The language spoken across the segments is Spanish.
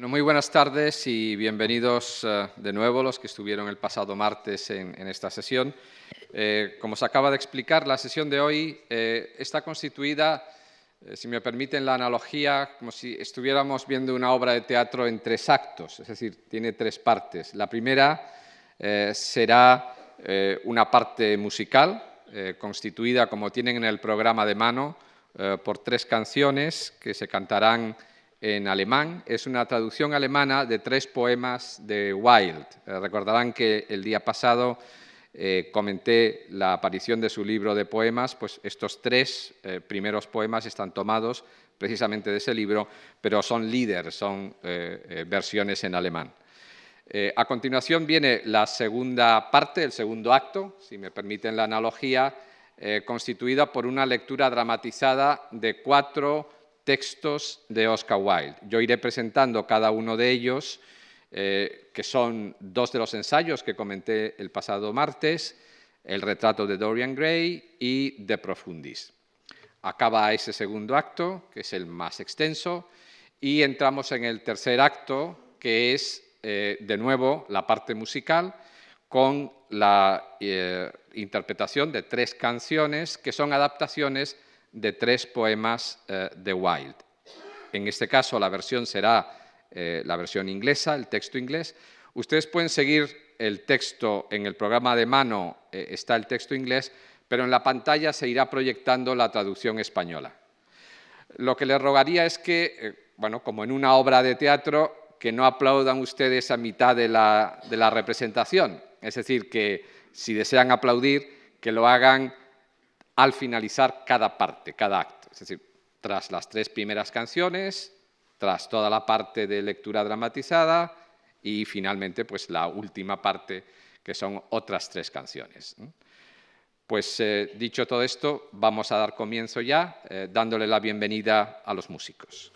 Bueno, muy buenas tardes y bienvenidos de nuevo los que estuvieron el pasado martes en esta sesión. Como se acaba de explicar, la sesión de hoy está constituida, si me permiten la analogía, como si estuviéramos viendo una obra de teatro en 3 actos, es decir, tiene 3 partes. La primera será una parte musical, constituida, como tienen en el programa de mano, por 3 canciones que se cantarán en alemán. Es una traducción alemana de 3 poemas de Wilde. Recordarán que el día pasado comenté la aparición de su libro de poemas, pues estos 3 primeros poemas están tomados precisamente de ese libro, pero son Lieder, son versiones en alemán. A continuación viene la segunda parte, el segundo acto, si me permiten la analogía, constituida por una lectura dramatizada de 4 textos de Oscar Wilde. Yo iré presentando cada uno de ellos, que son 2 de los ensayos que comenté el pasado martes, El retrato de Dorian Gray y De Profundis. Acaba ese segundo acto, que es el más extenso, y entramos en el tercer acto, que es, de nuevo, la parte musical, con la interpretación de 3 canciones que son adaptaciones de 3 poemas de Wilde. En este caso, la versión será la versión inglesa, el texto inglés. Ustedes pueden seguir el texto en el programa de mano, está el texto inglés, pero en la pantalla se irá proyectando la traducción española. Lo que les rogaría es que, bueno, como en una obra de teatro, que no aplaudan ustedes a mitad de la representación. Es decir, que si desean aplaudir, que lo hagan al finalizar cada parte, cada acto. Es decir, tras las 3 primeras canciones, tras toda la parte de lectura dramatizada y finalmente pues la última parte, que son otras 3 canciones. Pues dicho todo esto, vamos a dar comienzo ya, dándole la bienvenida a los músicos.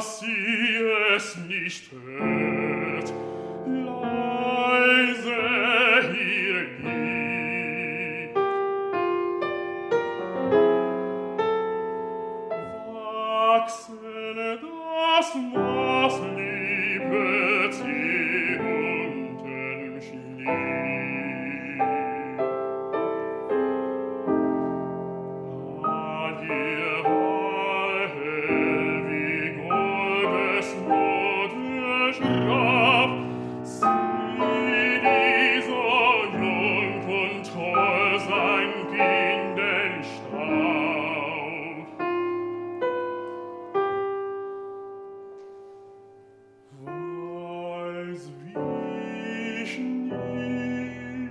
dass sie es nicht hört, leise hier liegt. Wachsene das Maß liebet sie unten schlief. Ihr Hall wie Goldes rote Schraub, sie, die so jung und toll sank in den Staub. Weiß wie Schnee,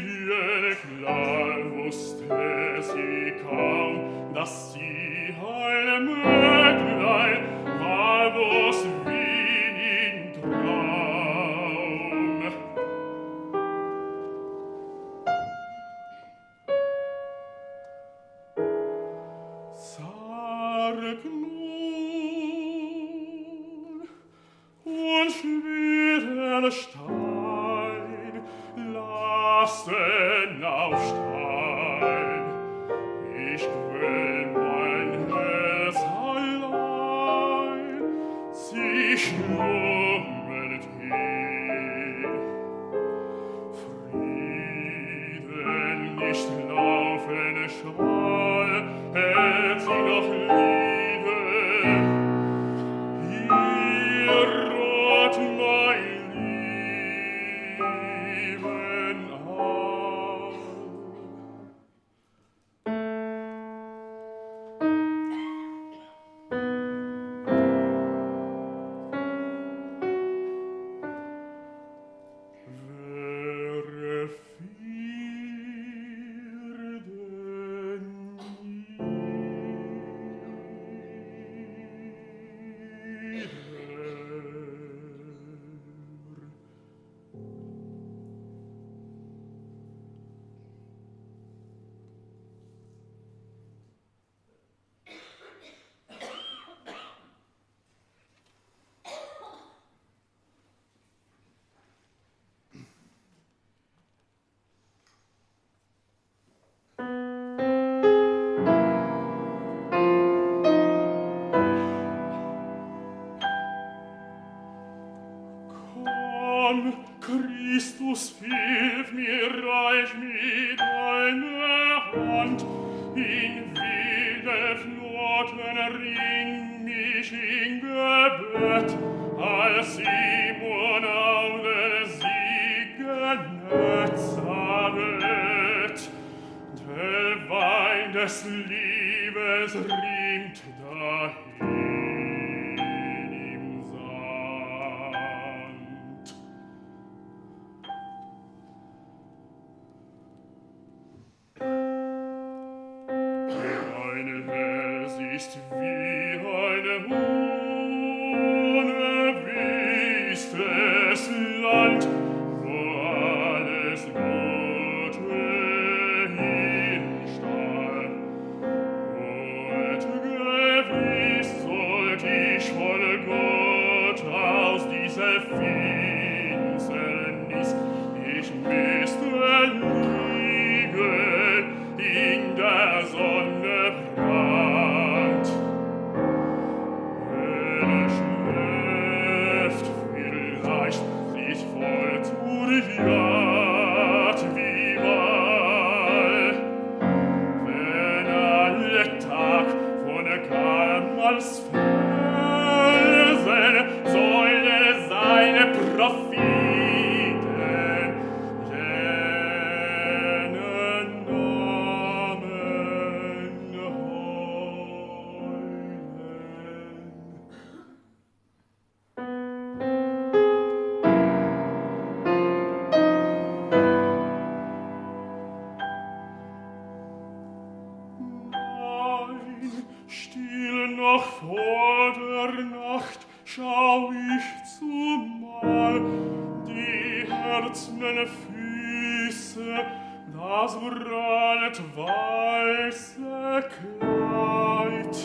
Lilienklar wusste sie kaum, dass sie ein Mägdlein war, bloß wie in Traum. Sarg nun und schweren Stein lassen auf Stein. Ich quäl mein Herz allein, sie schlummert hin. Frieden nicht laufen Schwall, hält sie noch Liebe. Ihr rot mein Leben an. Wäre Christus, hilf mir, reich mir deine Hand, in wilde Flotten ring mich in Gebet, als Simon auf den Sieg Genezareth. Der Wein des Liebes rinnt dahin im Sand. Meine Welt ist wie eine unwisstes Land, wo alles Gute hinstarrt. Und gewiss sollt ich voll Gott aus dieser Finsternis, ich müsste liegen in der Sonne Brand. Wenn er schläft, vielleicht sich voll Turjat wie Wahl. Wenn alle Tag von Karmals Felsen sollen seine Propheten jenen Namen Nein, still noch vor der Nacht schau ich zumal die herzenen Füße, das breit weiße Kleid,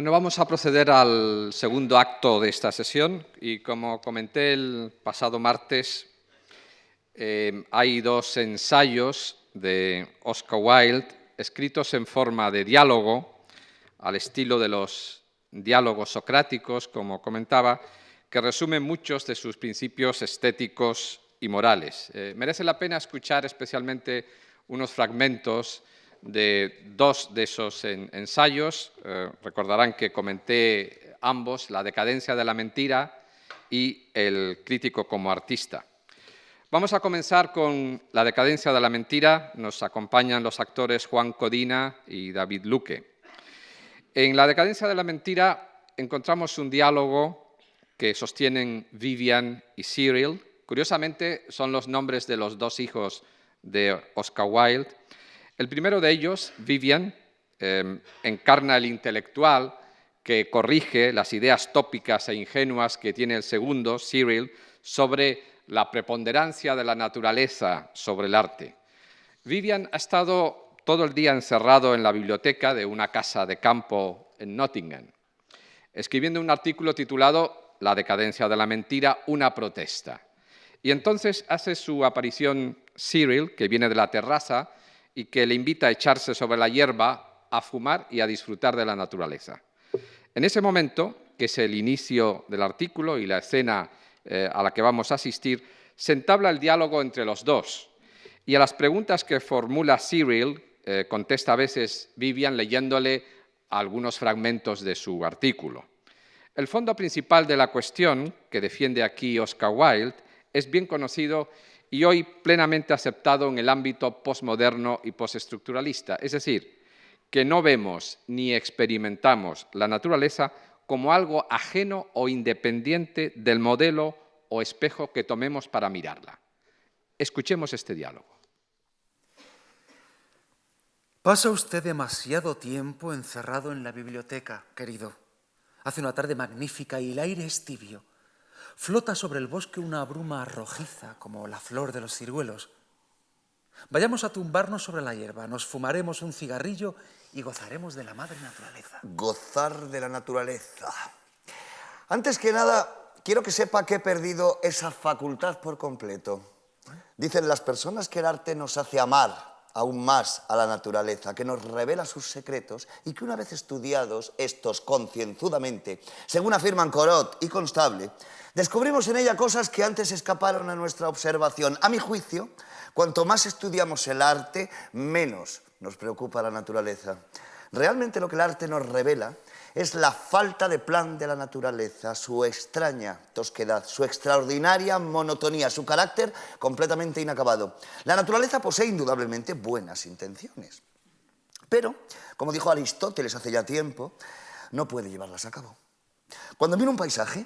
Bueno, vamos a proceder al segundo acto de esta sesión y como comenté el pasado martes, hay dos ensayos de Oscar Wilde escritos en forma de diálogo, al estilo de los diálogos socráticos, como comentaba, que resumen muchos de sus principios estéticos y morales. Merece la pena escuchar especialmente unos fragmentos de dos de esos ensayos. Recordarán que comenté ambos, La decadencia de la mentira y El crítico como artista. Vamos a comenzar con La decadencia de la mentira. Nos acompañan los actores Juan Codina y David Luque. En La decadencia de la mentira encontramos un diálogo que sostienen Vivian y Cyril. Curiosamente, son los nombres de los dos hijos de Oscar Wilde. El primero de ellos, Vivian, encarna el intelectual que corrige las ideas tópicas e ingenuas que tiene el segundo, Cyril, sobre la preponderancia de la naturaleza sobre el arte. Vivian ha estado todo el día encerrado en la biblioteca de una casa de campo en Nottingham, escribiendo un artículo titulado La decadencia de la mentira, una protesta. Y entonces hace su aparición Cyril, que viene de la terraza y que le invita a echarse sobre la hierba, a fumar y a disfrutar de la naturaleza. En ese momento, que es el inicio del artículo y la escena a la que vamos a asistir, se entabla el diálogo entre los dos. Y a las preguntas que formula Cyril, contesta a veces Vivian leyéndole algunos fragmentos de su artículo. El fondo principal de la cuestión que defiende aquí Oscar Wilde es bien conocido y hoy plenamente aceptado en el ámbito posmoderno y postestructuralista, es decir, que no vemos ni experimentamos la naturaleza como algo ajeno o independiente del modelo o espejo que tomemos para mirarla. Escuchemos este diálogo. Pasa usted demasiado tiempo encerrado en la biblioteca, querido. Hace una tarde magnífica y el aire es tibio. Flota sobre el bosque una bruma rojiza como la flor de los ciruelos. Vayamos a tumbarnos sobre la hierba, nos fumaremos un cigarrillo y gozaremos de la madre naturaleza. Gozar de la naturaleza. Antes que nada, quiero que sepa que he perdido esa facultad por completo. Dicen las personas que el arte nos hace amar aún más a la naturaleza, que nos revela sus secretos y que una vez estudiados estos concienzudamente, según afirman Corot y Constable, descubrimos en ella cosas que antes escaparon a nuestra observación. A mi juicio, cuanto más estudiamos el arte, menos nos preocupa la naturaleza. Realmente lo que el arte nos revela es la falta de plan de la naturaleza, su extraña tosquedad, su extraordinaria monotonía, su carácter completamente inacabado. La naturaleza posee indudablemente buenas intenciones, pero, como dijo Aristóteles hace ya tiempo, no puede llevarlas a cabo. Cuando miro un paisaje,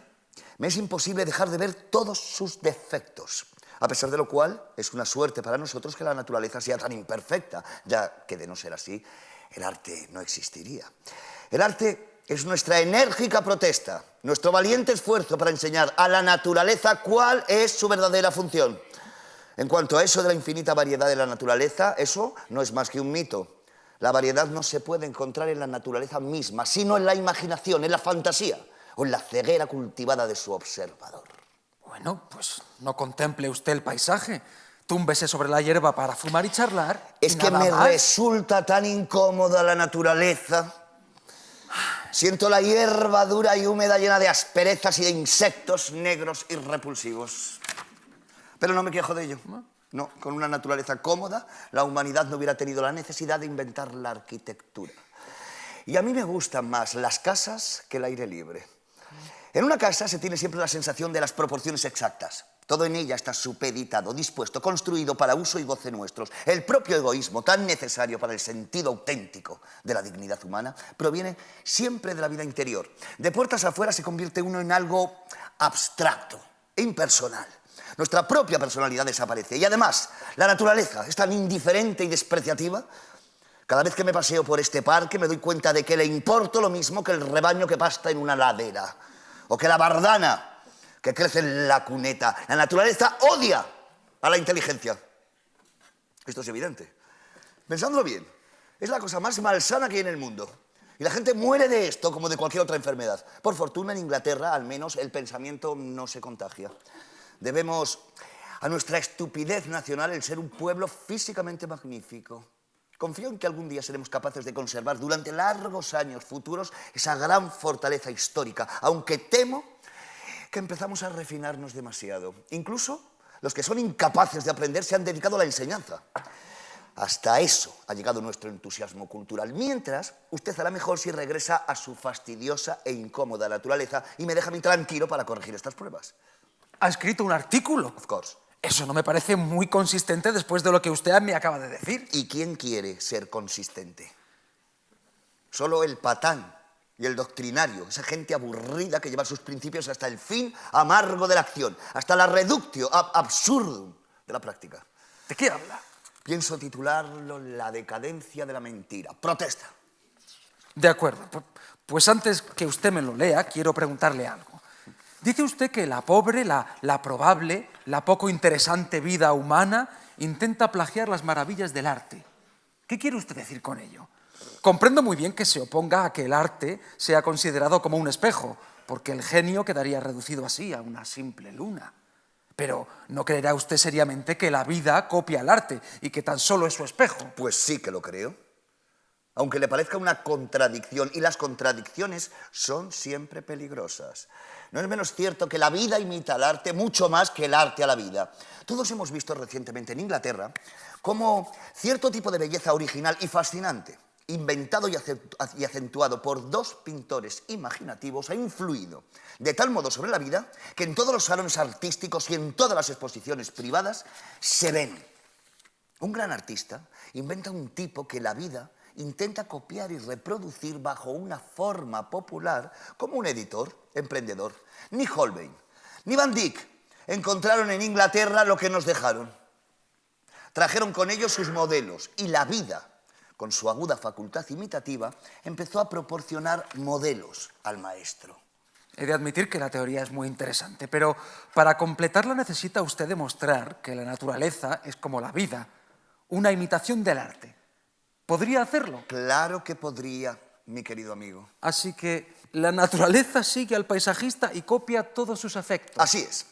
me es imposible dejar de ver todos sus defectos, a pesar de lo cual es una suerte para nosotros que la naturaleza sea tan imperfecta, ya que de no ser así, el arte no existiría. El arte es nuestra enérgica protesta, nuestro valiente esfuerzo para enseñar a la naturaleza cuál es su verdadera función. En cuanto a eso de la infinita variedad de la naturaleza, eso no es más que un mito. La variedad no se puede encontrar en la naturaleza misma, sino en la imaginación, en la fantasía o en la ceguera cultivada de su observador. Bueno, pues no contemple usted el paisaje. Túmbese sobre la hierba para fumar y charlar. Es que me resulta tan incómoda la naturaleza. Siento la hierba dura y húmeda llena de asperezas y de insectos negros y repulsivos. Pero no me quejo de ello. No, con una naturaleza cómoda, la humanidad no hubiera tenido la necesidad de inventar la arquitectura. Y a mí me gustan más las casas que el aire libre. En una casa se tiene siempre la sensación de las proporciones exactas. Todo en ella está supeditado, dispuesto, construido para uso y goce nuestros. El propio egoísmo, tan necesario para el sentido auténtico de la dignidad humana, proviene siempre de la vida interior. De puertas afuera se convierte uno en algo abstracto, impersonal. Nuestra propia personalidad desaparece. Y además, la naturaleza es tan indiferente y despreciativa. Cada vez que me paseo por este parque me doy cuenta de que le importo lo mismo que el rebaño que pasta en una ladera, o que la bardana que crece en la cuneta. La naturaleza odia a la inteligencia. Esto es evidente. Pensándolo bien, es la cosa más malsana que hay en el mundo. Y la gente muere de esto como de cualquier otra enfermedad. Por fortuna, en Inglaterra, al menos, el pensamiento no se contagia. Debemos a nuestra estupidez nacional el ser un pueblo físicamente magnífico. Confío en que algún día seremos capaces de conservar durante largos años futuros esa gran fortaleza histórica, aunque temo que empezamos a refinarnos demasiado. Incluso los que son incapaces de aprender se han dedicado a la enseñanza. Hasta eso ha llegado nuestro entusiasmo cultural. Mientras, usted hará mejor si regresa a su fastidiosa e incómoda naturaleza y me deja a mí tranquilo para corregir estas pruebas. ¿Ha escrito un artículo? Of course. Eso no me parece muy consistente después de lo que usted me acaba de decir. ¿Y quién quiere ser consistente? Solo el patán y el doctrinario, esa gente aburrida que lleva sus principios hasta el fin amargo de la acción, hasta la reductio absurdum de la práctica. ¿De qué habla? Pienso titularlo La decadencia de la mentira. Protesta. De acuerdo. Pues antes que usted me lo lea, quiero preguntarle algo. Dice usted que la pobre, la probable, la poco interesante vida humana intenta plagiar las maravillas del arte. ¿Qué quiere usted decir con ello? Comprendo muy bien que se oponga a que el arte sea considerado como un espejo, porque el genio quedaría reducido así a una simple luna. Pero ¿no creerá usted seriamente que la vida copia el arte y que tan solo es su espejo? Pues sí que lo creo. Aunque le parezca una contradicción, y las contradicciones son siempre peligrosas. No es menos cierto que la vida imita al arte mucho más que el arte a la vida. Todos hemos visto recientemente en Inglaterra cómo cierto tipo de belleza original y fascinante, inventado y acentuado por dos pintores imaginativos, ha influido de tal modo sobre la vida que en todos los salones artísticos y en todas las exposiciones privadas se ven. Un gran artista inventa un tipo que la vida intenta copiar y reproducir bajo una forma popular como un editor, emprendedor. Ni Holbein, ni Van Dyck encontraron en Inglaterra lo que nos dejaron. Trajeron con ellos sus modelos y la vida, con su aguda facultad imitativa, empezó a proporcionar modelos al maestro. He de admitir que la teoría es muy interesante, pero para completarla necesita usted demostrar que la naturaleza es como la vida, una imitación del arte. ¿Podría hacerlo? Claro que podría, mi querido amigo. Así que la naturaleza sigue al paisajista y copia todos sus efectos. Así es.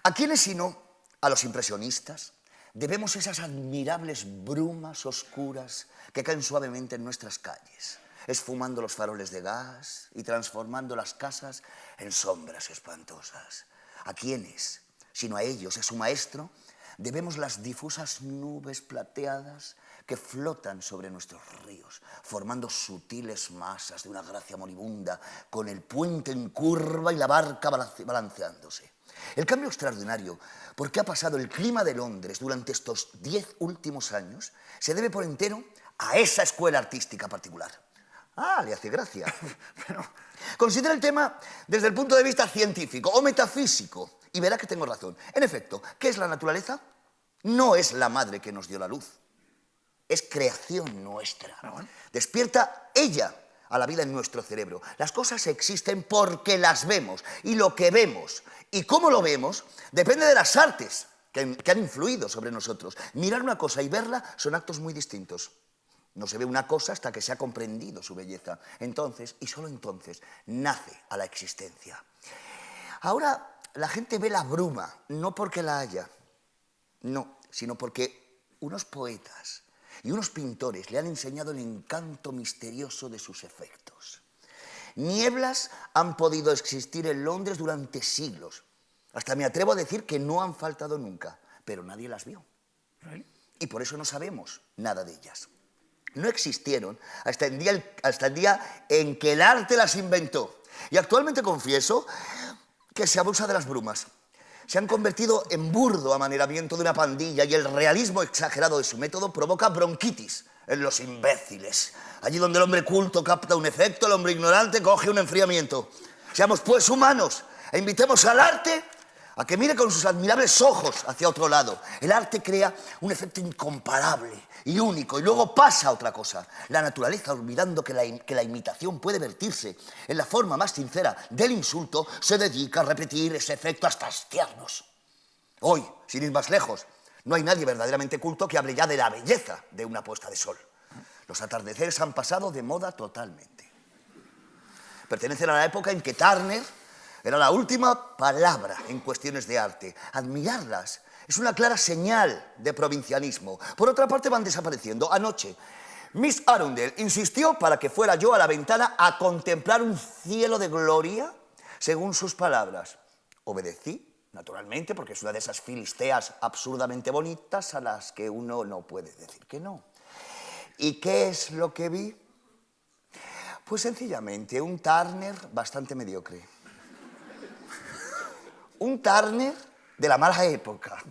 ¿A quiénes sino a los impresionistas debemos esas admirables brumas oscuras que caen suavemente en nuestras calles, esfumando los faroles de gas y transformando las casas en sombras espantosas? ¿A quiénes, sino a ellos, a su maestro, debemos las difusas nubes plateadas que flotan sobre nuestros ríos, formando sutiles masas de una gracia moribunda, con el puente en curva y la barca balanceándose? El cambio extraordinario por qué ha pasado el clima de Londres durante estos 10 últimos años se debe por entero a esa escuela artística particular. Ah, le hace gracia. Pero considera el tema desde el punto de vista científico o metafísico y verá que tengo razón. En efecto, ¿qué es la naturaleza? No es la madre que nos dio la luz. Es creación nuestra. Despierta ella a la vida en nuestro cerebro. Las cosas existen porque las vemos. Y lo que vemos y cómo lo vemos depende de las artes que han influido sobre nosotros. Mirar una cosa y verla son actos muy distintos. No se ve una cosa hasta que se ha comprendido su belleza. Entonces, y solo entonces, nace a la existencia. Ahora, la gente ve la bruma, no porque la haya, no, sino porque unos poetas y unos pintores le han enseñado el encanto misterioso de sus efectos. Nieblas han podido existir en Londres durante siglos. Hasta me atrevo a decir que no han faltado nunca, pero nadie las vio. Y por eso no sabemos nada de ellas. No existieron hasta el día en que el arte las inventó. Y actualmente confieso que se abusa de las brumas. Se han convertido en burdo amaneramiento de una pandilla y el realismo exagerado de su método provoca bronquitis en los imbéciles. Allí donde el hombre culto capta un efecto, el hombre ignorante coge un enfriamiento. Seamos pues humanos e invitemos al arte a que mire con sus admirables ojos hacia otro lado. El arte crea un efecto incomparable y único y luego pasa a otra cosa. La naturaleza, olvidando que la imitación puede vertirse en la forma más sincera del insulto, se dedica a repetir ese efecto hasta hastiarnos. Hoy, sin ir más lejos, no hay nadie verdaderamente culto que hable ya de la belleza de una puesta de sol. Los atardeceres han pasado de moda totalmente. Pertenecen a la época en que Turner era la última palabra en cuestiones de arte. Admirarlas es una clara señal de provincianismo. Por otra parte, van desapareciendo. Anoche, Miss Arundel insistió para que fuera yo a la ventana a contemplar un cielo de gloria, según sus palabras. Obedecí, naturalmente, porque es una de esas filisteas absurdamente bonitas a las que uno no puede decir que no. ¿Y qué es lo que vi? Pues sencillamente un Turner bastante mediocre. Un Turner de la mala época,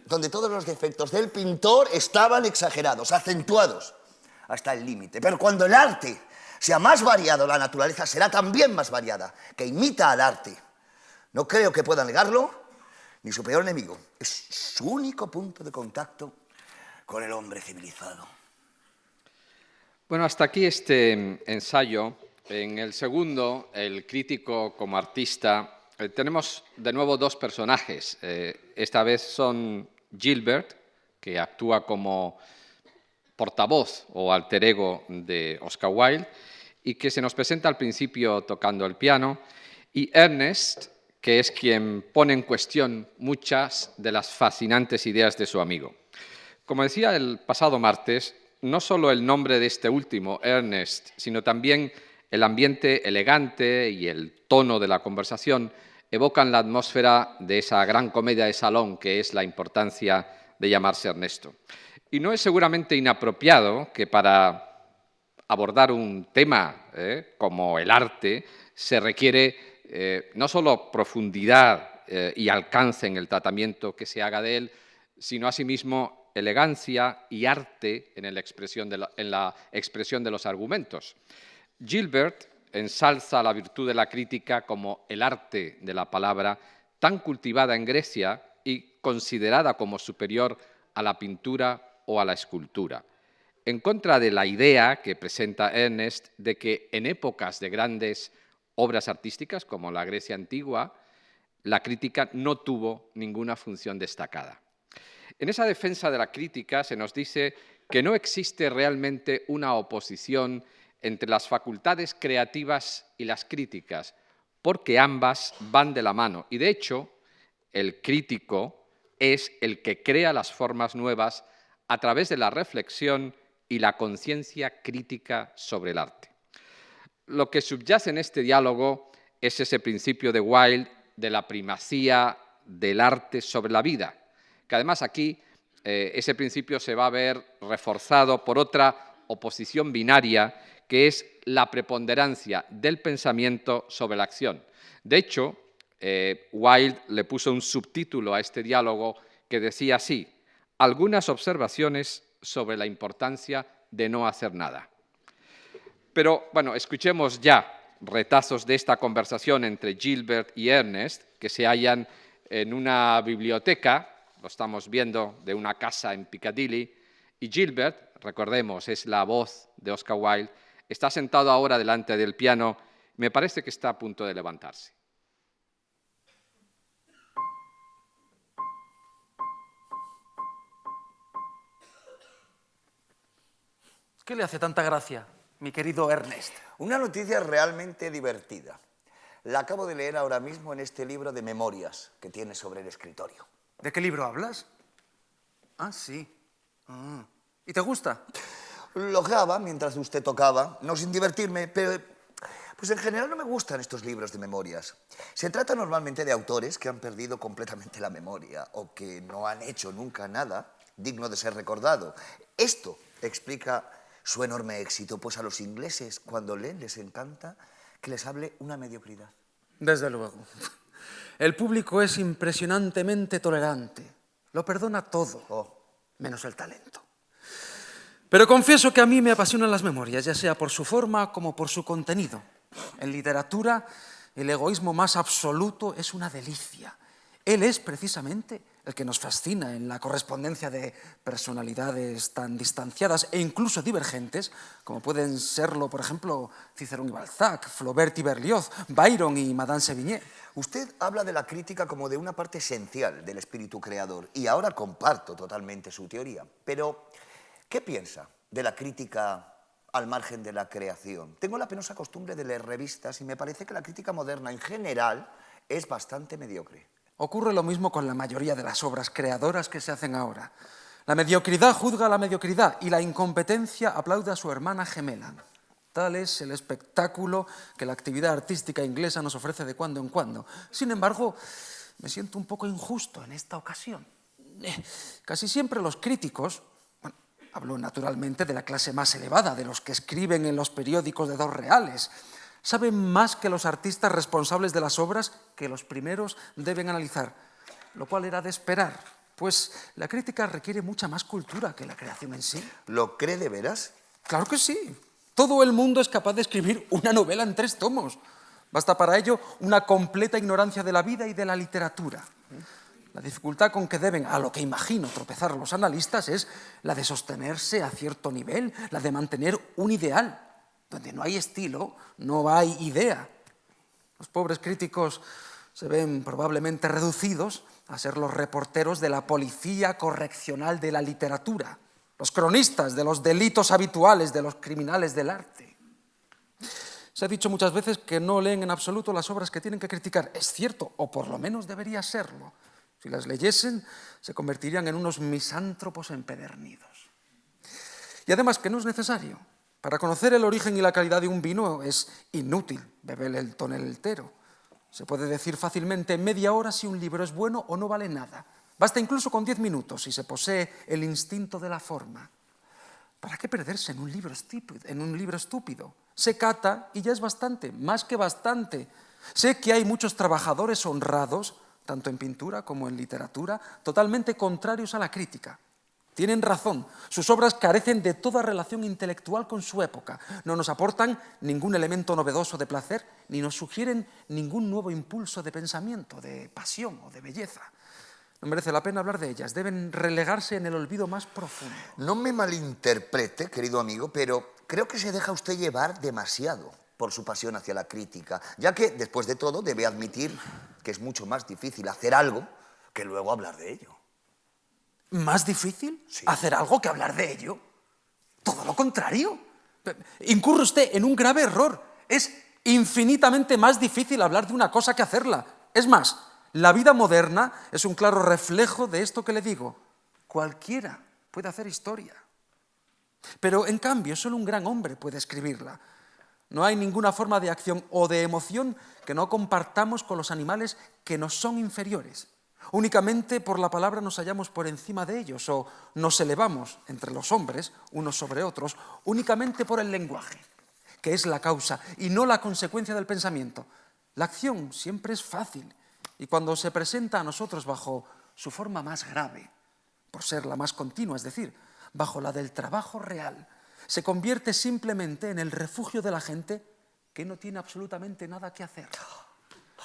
donde todos los defectos del pintor estaban exagerados, acentuados hasta el límite. Pero cuando el arte sea más variado, la naturaleza será también más variada, que imita al arte. No creo que puedan negarlo, ni su peor enemigo. Es su único punto de contacto con el hombre civilizado. Bueno, hasta aquí este ensayo. En el segundo, el crítico como artista, tenemos de nuevo dos personajes. Esta vez son Gilbert, que actúa como portavoz o alter ego de Oscar Wilde y que se nos presenta al principio tocando el piano, y Ernest, que es quien pone en cuestión muchas de las fascinantes ideas de su amigo. Como decía el pasado martes, no solo el nombre de este último, Ernest, sino también el ambiente elegante y el tono de la conversación evocan la atmósfera de esa gran comedia de salón que es la importancia de llamarse Ernesto. Y no es seguramente inapropiado que para abordar un tema como el arte se requiere no solo profundidad y alcance en el tratamiento que se haga de él, sino asimismo elegancia y arte en la expresión de los argumentos. Gilbert ensalza la virtud de la crítica como el arte de la palabra, tan cultivada en Grecia y considerada como superior a la pintura o a la escultura, en contra de la idea que presenta Ernest de que en épocas de grandes obras artísticas como la Grecia antigua, la crítica no tuvo ninguna función destacada. En esa defensa de la crítica se nos dice que no existe realmente una oposición entre las facultades creativas y las críticas, porque ambas van de la mano. Y de hecho, el crítico es el que crea las formas nuevas a través de la reflexión y la conciencia crítica sobre el arte. Lo que subyace en este diálogo es ese principio de Wilde de la primacía del arte sobre la vida, que además aquí ese principio se va a ver reforzado por otra oposición binaria, que es la preponderancia del pensamiento sobre la acción. De hecho, Wilde le puso un subtítulo a este diálogo que decía así: algunas observaciones sobre la importancia de no hacer nada. Pero, bueno, escuchemos ya retazos de esta conversación entre Gilbert y Ernest, que se hallan en una biblioteca, lo estamos viendo, de una casa en Piccadilly, y Gilbert, recordemos, es la voz de Oscar Wilde, está sentado ahora delante del piano, me parece que está a punto de levantarse. ¿Qué le hace tanta gracia, mi querido Ernest? Una noticia realmente divertida. La acabo de leer ahora mismo en este libro de memorias que tiene sobre el escritorio. ¿De qué libro hablas? Ah, sí. ¿Y te gusta? Lo ojeaba mientras usted tocaba, no sin divertirme, pero pues en general no me gustan estos libros de memorias. Se trata normalmente de autores que han perdido completamente la memoria o que no han hecho nunca nada digno de ser recordado. Esto explica su enorme éxito, pues a los ingleses, cuando leen, les encanta que les hable una mediocridad. Desde luego. El público es impresionantemente tolerante. Lo perdona todo, menos el talento. Pero confieso que a mí me apasionan las memorias, ya sea por su forma como por su contenido. En literatura, el egoísmo más absoluto es una delicia. Él es precisamente el que nos fascina en la correspondencia de personalidades tan distanciadas e incluso divergentes, como pueden serlo, por ejemplo, Cicerón y Balzac, Flaubert y Berlioz, Byron y Madame Sévigné. Usted habla de la crítica como de una parte esencial del espíritu creador, y ahora comparto totalmente su teoría. Pero, ¿qué piensa de la crítica al margen de la creación. Tengo la penosa costumbre de leer revistas y me parece que la crítica moderna en general es bastante mediocre. Ocurre lo mismo con la mayoría de las obras creadoras que se hacen ahora. La mediocridad juzga a la mediocridad y la incompetencia aplaude a su hermana gemela. Tal es el espectáculo que la actividad artística inglesa nos ofrece de cuando en cuando. Sin embargo, me siento un poco injusto en esta ocasión. Casi siempre los críticos, bueno, hablo naturalmente de la clase más elevada, de los que escriben en los periódicos de 2 reales, saben más que los artistas responsables de las obras que los primeros deben analizar, lo cual era de esperar, pues la crítica requiere mucha más cultura que la creación en sí. ¿Lo cree de veras? Claro que sí. Todo el mundo es capaz de escribir una novela en 3 tomos. Basta para ello una completa ignorancia de la vida y de la literatura. La dificultad con que deben, a lo que imagino, tropezar los analistas es la de sostenerse a cierto nivel, la de mantener un ideal. Donde no hay estilo, no hay idea. Los pobres críticos se ven probablemente reducidos a ser los reporteros de la policía correccional de la literatura, los cronistas de los delitos habituales de los criminales del arte. Se ha dicho muchas veces que no leen en absoluto las obras que tienen que criticar. Es cierto, o por lo menos debería serlo. Si las leyesen, se convertirían en unos misántropos empedernidos. Y además que no es necesario. Para conocer el origen y la calidad de un vino es inútil beber el toneltero. Se puede decir fácilmente en media hora si un libro es bueno o no vale nada. Basta incluso con 10 minutos si se posee el instinto de la forma. ¿Para qué perderse en un libro estúpido? Se cata y ya es bastante, más que bastante. Sé que hay muchos trabajadores honrados, tanto en pintura como en literatura, totalmente contrarios a la crítica. Tienen razón, sus obras carecen de toda relación intelectual con su época, no nos aportan ningún elemento novedoso de placer, ni nos sugieren ningún nuevo impulso de pensamiento, de pasión o de belleza. No merece la pena hablar de ellas, deben relegarse en el olvido más profundo. No me malinterprete, querido amigo, pero creo que se deja usted llevar demasiado por su pasión hacia la crítica, ya que, después de todo, debe admitir que es mucho más difícil hacer algo que luego hablar de ello. ¿Más difícil? Sí. ¿Hacer algo que hablar de ello? Todo lo contrario. Incurre usted en un grave error. Es infinitamente más difícil hablar de una cosa que hacerla. Es más, la vida moderna es un claro reflejo de esto que le digo. Cualquiera puede hacer historia. Pero, en cambio, solo un gran hombre puede escribirla. No hay ninguna forma de acción o de emoción que no compartamos con los animales que nos son inferiores. Únicamente por la palabra nos hallamos por encima de ellos o nos elevamos entre los hombres, unos sobre otros, únicamente por el lenguaje, que es la causa y no la consecuencia del pensamiento. La acción siempre es fácil y cuando se presenta a nosotros bajo su forma más grave, por ser la más continua, es decir, bajo la del trabajo real, se convierte simplemente en el refugio de la gente que no tiene absolutamente nada que hacer.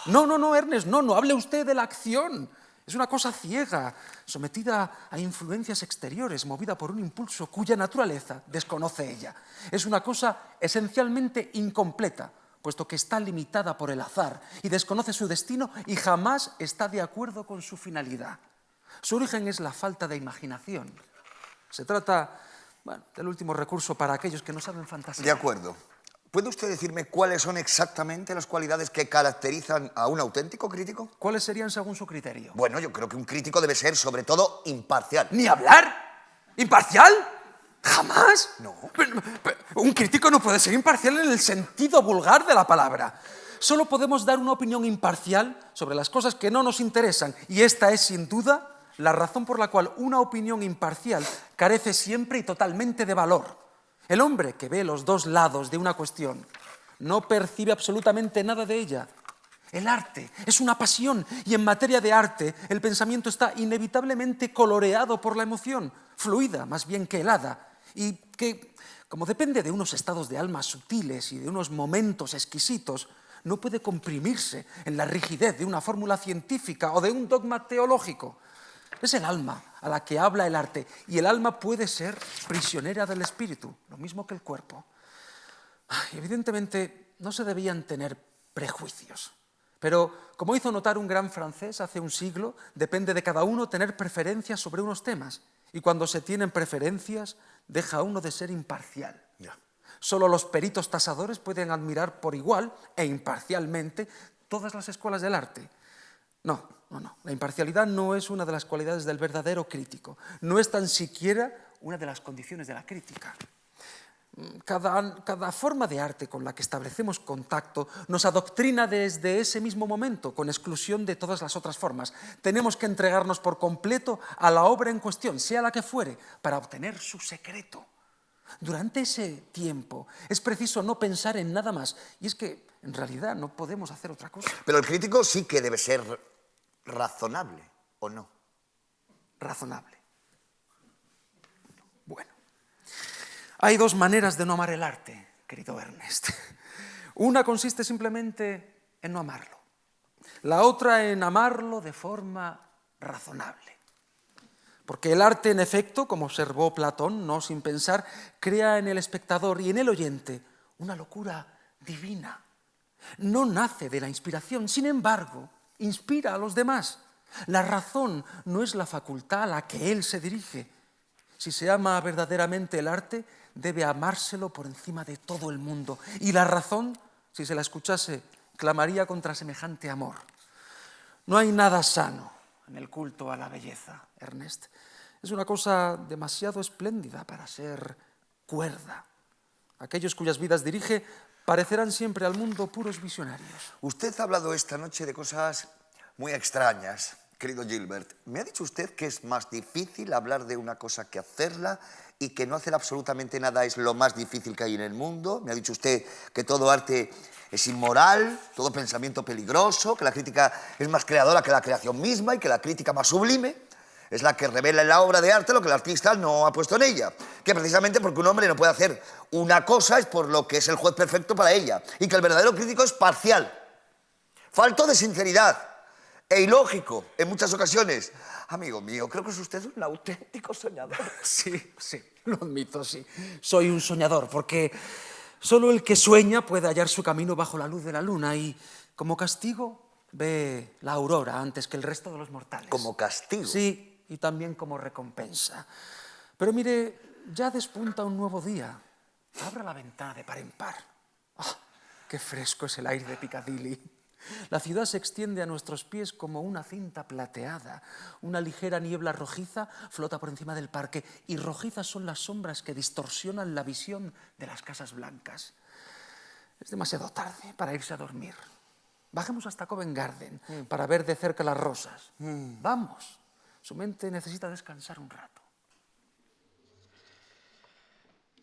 No, Ernest, no hable usted de la acción. Es una cosa ciega, sometida a influencias exteriores, movida por un impulso cuya naturaleza desconoce ella. Es una cosa esencialmente incompleta, puesto que está limitada por el azar y desconoce su destino y jamás está de acuerdo con su finalidad. Su origen es la falta de imaginación. Se trata, del último recurso para aquellos que no saben fantasear. De acuerdo. ¿Puede usted decirme cuáles son exactamente las cualidades que caracterizan a un auténtico crítico? ¿Cuáles serían según su criterio? Bueno, yo creo que un crítico debe ser, sobre todo, imparcial. ¿Ni hablar? ¿Imparcial? ¿Jamás? No. Pero un crítico no puede ser imparcial en el sentido vulgar de la palabra. Solo podemos dar una opinión imparcial sobre las cosas que no nos interesan, y esta es, sin duda, la razón por la cual una opinión imparcial carece siempre y totalmente de valor. El hombre que ve los 2 lados de una cuestión no percibe absolutamente nada de ella. El arte es una pasión y en materia de arte el pensamiento está inevitablemente coloreado por la emoción, fluida más bien que helada, y que, como depende de unos estados de alma sutiles y de unos momentos exquisitos, no puede comprimirse en la rigidez de una fórmula científica o de un dogma teológico. Es el alma a la que habla el arte, y el alma puede ser prisionera del espíritu, lo mismo que el cuerpo. Evidentemente, no se debían tener prejuicios, pero, como hizo notar un gran francés hace un siglo, depende de cada uno tener preferencias sobre unos temas, y cuando se tienen preferencias, deja uno de ser imparcial. Ya. Solo los peritos tasadores pueden admirar por igual e imparcialmente todas las escuelas del arte. No. La imparcialidad no es una de las cualidades del verdadero crítico. No es tan siquiera una de las condiciones de la crítica. Cada forma de arte con la que establecemos contacto nos adoctrina desde ese mismo momento, con exclusión de todas las otras formas. Tenemos que entregarnos por completo a la obra en cuestión, sea la que fuere, para obtener su secreto. Durante ese tiempo es preciso no pensar en nada más, y es que en realidad no podemos hacer otra cosa. Pero el crítico sí que debe ser razonable, ¿o no? Razonable. Bueno. Hay dos maneras de no amar el arte, querido Ernest. Una consiste simplemente en no amarlo. La otra en amarlo de forma razonable. Porque el arte, en efecto, como observó Platón, no sin pensar, crea en el espectador y en el oyente una locura divina. No nace de la inspiración, sin embargo, inspira a los demás. La razón no es la facultad a la que él se dirige. Si se ama verdaderamente el arte, debe amárselo por encima de todo el mundo. Y la razón, si se la escuchase, clamaría contra semejante amor. No hay nada sano en el culto a la belleza, Ernest. Es una cosa demasiado espléndida para ser cuerda. Aquellos cuyas vidas dirige parecerán siempre al mundo puros visionarios. Usted ha hablado esta noche de cosas muy extrañas, querido Gilbert. Me ha dicho usted que es más difícil hablar de una cosa que hacerla y que no hacer absolutamente nada es lo más difícil que hay en el mundo. Me ha dicho usted que todo arte es inmoral, todo pensamiento peligroso, que la crítica es más creadora que la creación misma y que la crítica más sublime es la que revela en la obra de arte lo que el artista no ha puesto en ella. Que precisamente porque un hombre no puede hacer una cosa es por lo que es el juez perfecto para ella. Y que el verdadero crítico es parcial, falto de sinceridad e ilógico en muchas ocasiones. Amigo mío, creo que es usted un auténtico soñador. Sí, lo admito, sí. Soy un soñador, porque solo el que sueña puede hallar su camino bajo la luz de la luna y, como castigo, ve la aurora antes que el resto de los mortales. ¿Como castigo? Sí, y también como recompensa. Pero mire, ya despunta un nuevo día. Abra la ventana de par en par. ¡Ah, qué fresco es el aire de Piccadilly! La ciudad se extiende a nuestros pies como una cinta plateada. Una ligera niebla rojiza flota por encima del parque y rojizas son las sombras que distorsionan la visión de las casas blancas. Es demasiado tarde para irse a dormir. Bajemos hasta Covent Garden para ver de cerca las rosas. Vamos, su mente necesita descansar un rato.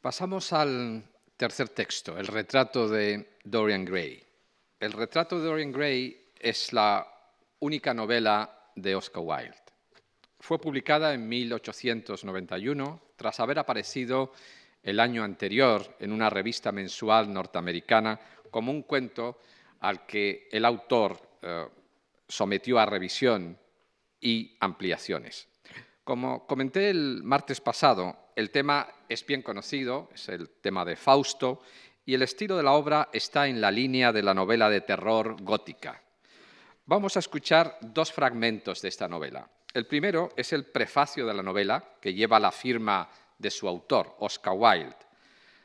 Pasamos al tercer texto, el retrato de Dorian Gray. El retrato de Dorian Gray es la única novela de Oscar Wilde. Fue publicada en 1891 tras haber aparecido el año anterior en una revista mensual norteamericana como un cuento al que el autor sometió a revisión y ampliaciones. Como comenté el martes pasado, el tema es bien conocido, es el tema de Fausto, y el estilo de la obra está en la línea de la novela de terror gótica. Vamos a escuchar dos fragmentos de esta novela. El primero es el prefacio de la novela, que lleva la firma de su autor, Oscar Wilde.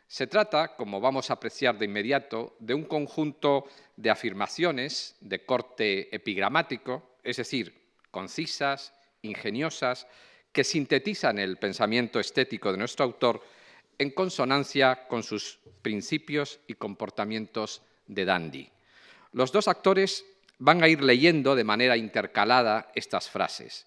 Se trata, como vamos a apreciar de inmediato, de un conjunto de afirmaciones de corte epigramático, es decir, concisas, ingeniosas, que sintetizan el pensamiento estético de nuestro autor en consonancia con sus principios y comportamientos de dandy. Los dos actores van a ir leyendo de manera intercalada estas frases.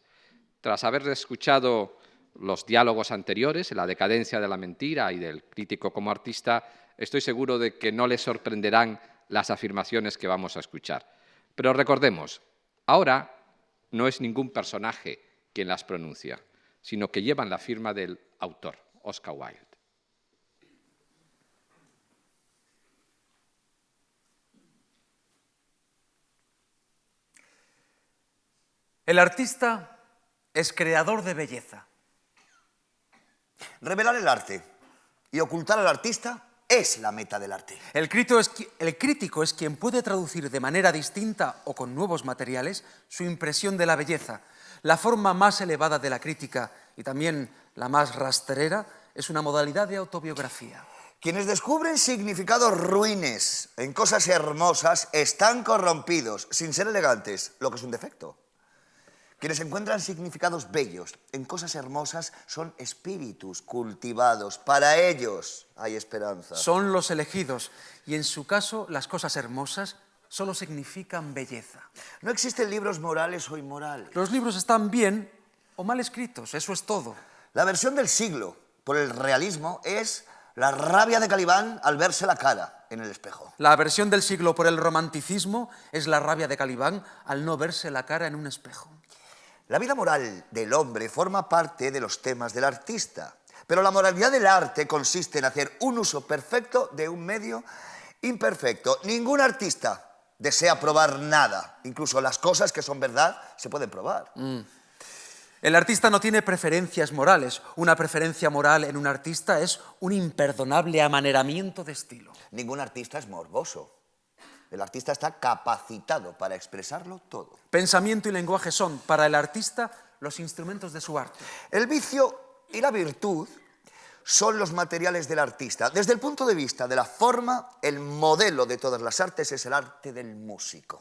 Tras haber escuchado los diálogos anteriores, La decadencia de la mentira y del crítico como artista, estoy seguro de que no les sorprenderán las afirmaciones que vamos a escuchar. Pero recordemos, ahora no es ningún personaje quien las pronuncia, sino que llevan la firma del autor, Oscar Wilde. El artista es creador de belleza. Revelar el arte y ocultar al artista es la meta del arte. El crítico es quien puede traducir de manera distinta o con nuevos materiales su impresión de la belleza. La forma más elevada de la crítica y también la más rastrera es una modalidad de autobiografía. Quienes descubren significados ruines en cosas hermosas están corrompidos, sin ser elegantes, lo que es un defecto. Quienes encuentran significados bellos en cosas hermosas son espíritus cultivados. Para ellos hay esperanza. Son los elegidos, y en su caso las cosas hermosas solo significan belleza. No existen libros morales o inmorales. Los libros están bien o mal escritos, eso es todo. La versión del siglo por el realismo es la rabia de Calibán al verse la cara en el espejo. La versión del siglo por el romanticismo es la rabia de Calibán al no verse la cara en un espejo. La vida moral del hombre forma parte de los temas del artista, pero la moralidad del arte consiste en hacer un uso perfecto de un medio imperfecto. Ningún artista desea probar nada, incluso las cosas que son verdad se pueden probar. El artista no tiene preferencias morales. Una preferencia moral en un artista es un imperdonable amaneramiento de estilo. Ningún artista es morboso. El artista está capacitado para expresarlo todo. Pensamiento y lenguaje son, para el artista, los instrumentos de su arte. El vicio y la virtud son los materiales del artista. Desde el punto de vista de la forma, el modelo de todas las artes es el arte del músico.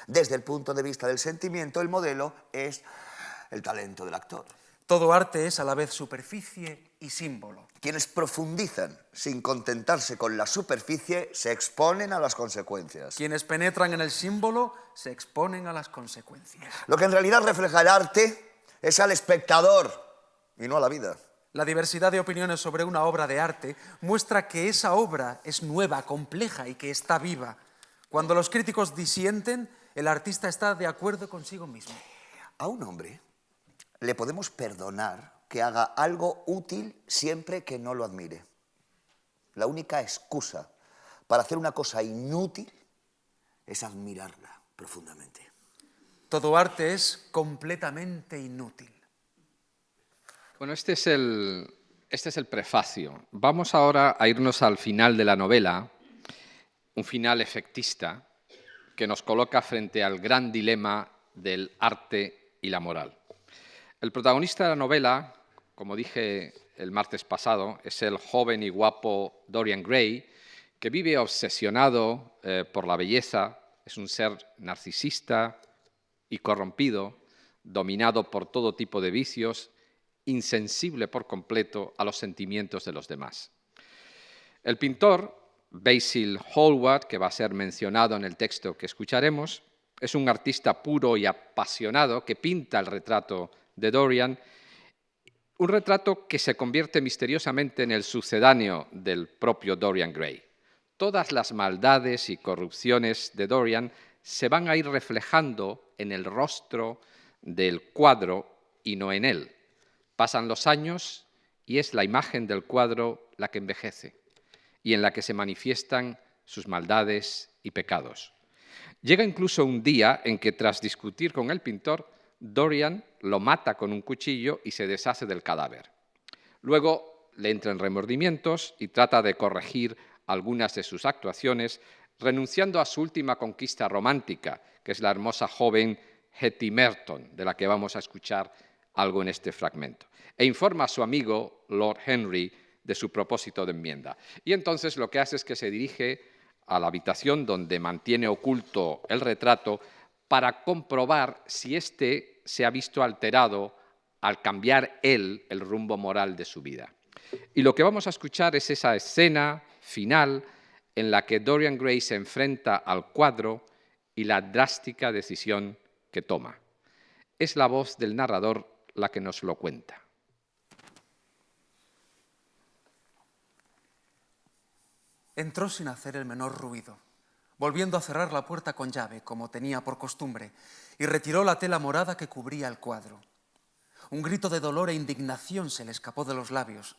Desde el punto de vista del sentimiento, el modelo es el talento del actor. Todo arte es a la vez superficie y símbolo. Quienes profundizan sin contentarse con la superficie se exponen a las consecuencias. Quienes penetran en el símbolo se exponen a las consecuencias. Lo que en realidad refleja el arte es al espectador y no a la vida. La diversidad de opiniones sobre una obra de arte muestra que esa obra es nueva, compleja y que está viva. Cuando los críticos disienten, el artista está de acuerdo consigo mismo. A un hombre le podemos perdonar que haga algo útil siempre que no lo admire. La única excusa para hacer una cosa inútil es admirarla profundamente. Todo arte es completamente inútil. Bueno, este es el prefacio. Vamos ahora a irnos al final de la novela, un final efectista que nos coloca frente al gran dilema del arte y la moral. El protagonista de la novela, como dije el martes pasado, es el joven y guapo Dorian Gray, que vive obsesionado por la belleza, es un ser narcisista y corrompido, dominado por todo tipo de vicios, insensible por completo a los sentimientos de los demás. El pintor Basil Hallward, que va a ser mencionado en el texto que escucharemos, es un artista puro y apasionado que pinta el retrato de Dorian, un retrato que se convierte misteriosamente en el sucedáneo del propio Dorian Gray. Todas las maldades y corrupciones de Dorian se van a ir reflejando en el rostro del cuadro y no en él. Pasan los años y es la imagen del cuadro la que envejece y en la que se manifiestan sus maldades y pecados. Llega incluso un día en que, tras discutir con el pintor, Dorian lo mata con un cuchillo y se deshace del cadáver. Luego le entran remordimientos y trata de corregir algunas de sus actuaciones, renunciando a su última conquista romántica, que es la hermosa joven Hetty Merton, de la que vamos a escuchar algo en este fragmento, e informa a su amigo Lord Henry de su propósito de enmienda. Y entonces lo que hace es que se dirige a la habitación donde mantiene oculto el retrato para comprobar si éste se ha visto alterado al cambiar él el rumbo moral de su vida. Y lo que vamos a escuchar es esa escena final en la que Dorian Gray se enfrenta al cuadro y la drástica decisión que toma. Es la voz del narrador la que nos lo cuenta. Entró sin hacer el menor ruido, volviendo a cerrar la puerta con llave, como tenía por costumbre, y retiró la tela morada que cubría el cuadro. Un grito de dolor e indignación se le escapó de los labios.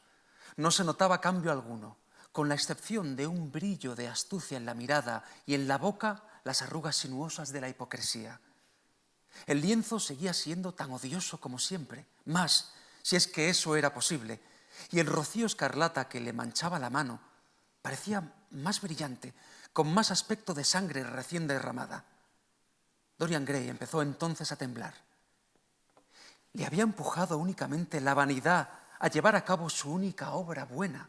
No se notaba cambio alguno, con la excepción de un brillo de astucia en la mirada y en la boca las arrugas sinuosas de la hipocresía. El lienzo seguía siendo tan odioso como siempre, más, si es que eso era posible, y el rocío escarlata que le manchaba la mano parecía más brillante, con más aspecto de sangre recién derramada. Dorian Gray empezó entonces a temblar. Le había empujado únicamente la vanidad a llevar a cabo su única obra buena,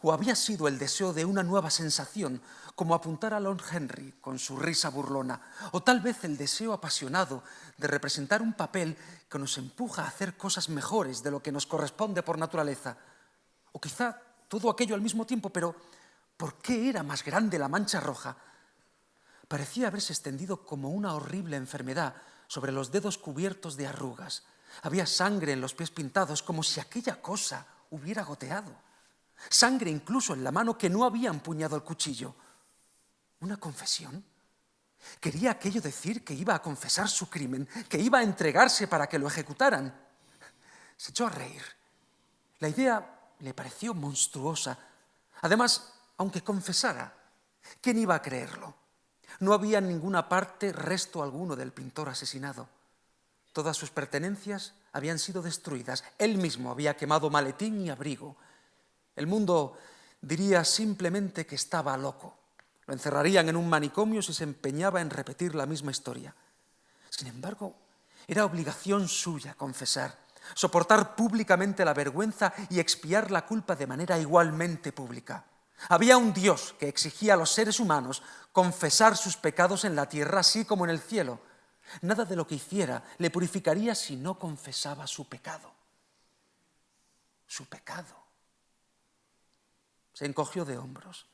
¿O había sido el deseo de una nueva sensación, como apuntar a Lord Henry con su risa burlona? ¿O tal vez el deseo apasionado de representar un papel que nos empuja a hacer cosas mejores de lo que nos corresponde por naturaleza? O quizá todo aquello al mismo tiempo, pero ¿por qué era más grande la mancha roja? Parecía haberse extendido como una horrible enfermedad sobre los dedos cubiertos de arrugas. Había sangre en los pies pintados, como si aquella cosa hubiera goteado. Sangre incluso en la mano que no había empuñado el cuchillo. ¿Una confesión? ¿Quería aquello decir que iba a confesar su crimen, que iba a entregarse para que lo ejecutaran? Se echó a reír. La idea le pareció monstruosa. Además, aunque confesara, ¿quién iba a creerlo? No había en ninguna parte resto alguno del pintor asesinado. Todas sus pertenencias habían sido destruidas. Él mismo había quemado maletín y abrigo. El mundo diría simplemente que estaba loco. Lo encerrarían en un manicomio si se empeñaba en repetir la misma historia. Sin embargo, era obligación suya confesar, soportar públicamente la vergüenza y expiar la culpa de manera igualmente pública. Había un Dios que exigía a los seres humanos confesar sus pecados en la tierra así como en el cielo. Nada de lo que hiciera le purificaría si no confesaba su pecado. Su pecado. Se encogió de hombros.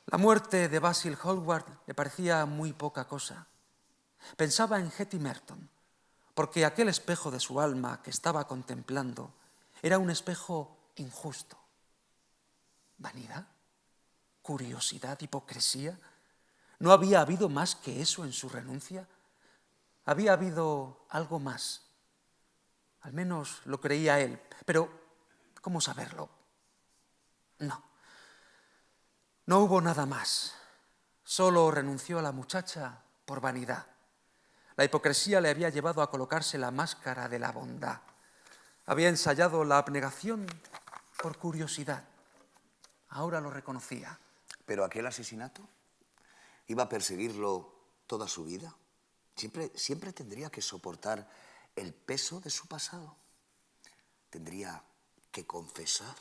La muerte de Basil Hallward le parecía muy poca cosa. Pensaba en Hetty Merton, porque aquel espejo de su alma que estaba contemplando era un espejo injusto. ¿Vanidad? ¿Curiosidad? ¿Hipocresía? ¿No había habido más que eso en su renuncia? Había habido algo más. Al menos lo creía él. Pero, ¿cómo saberlo? No hubo nada más. Solo renunció a la muchacha por vanidad. La hipocresía le había llevado a colocarse la máscara de la bondad. Había ensayado la abnegación por curiosidad. Ahora lo reconocía. ¿Pero aquel asesinato? ¿Iba a perseguirlo toda su vida? ¿Siempre tendría que soportar el peso de su pasado? ¿Tendría que confesar?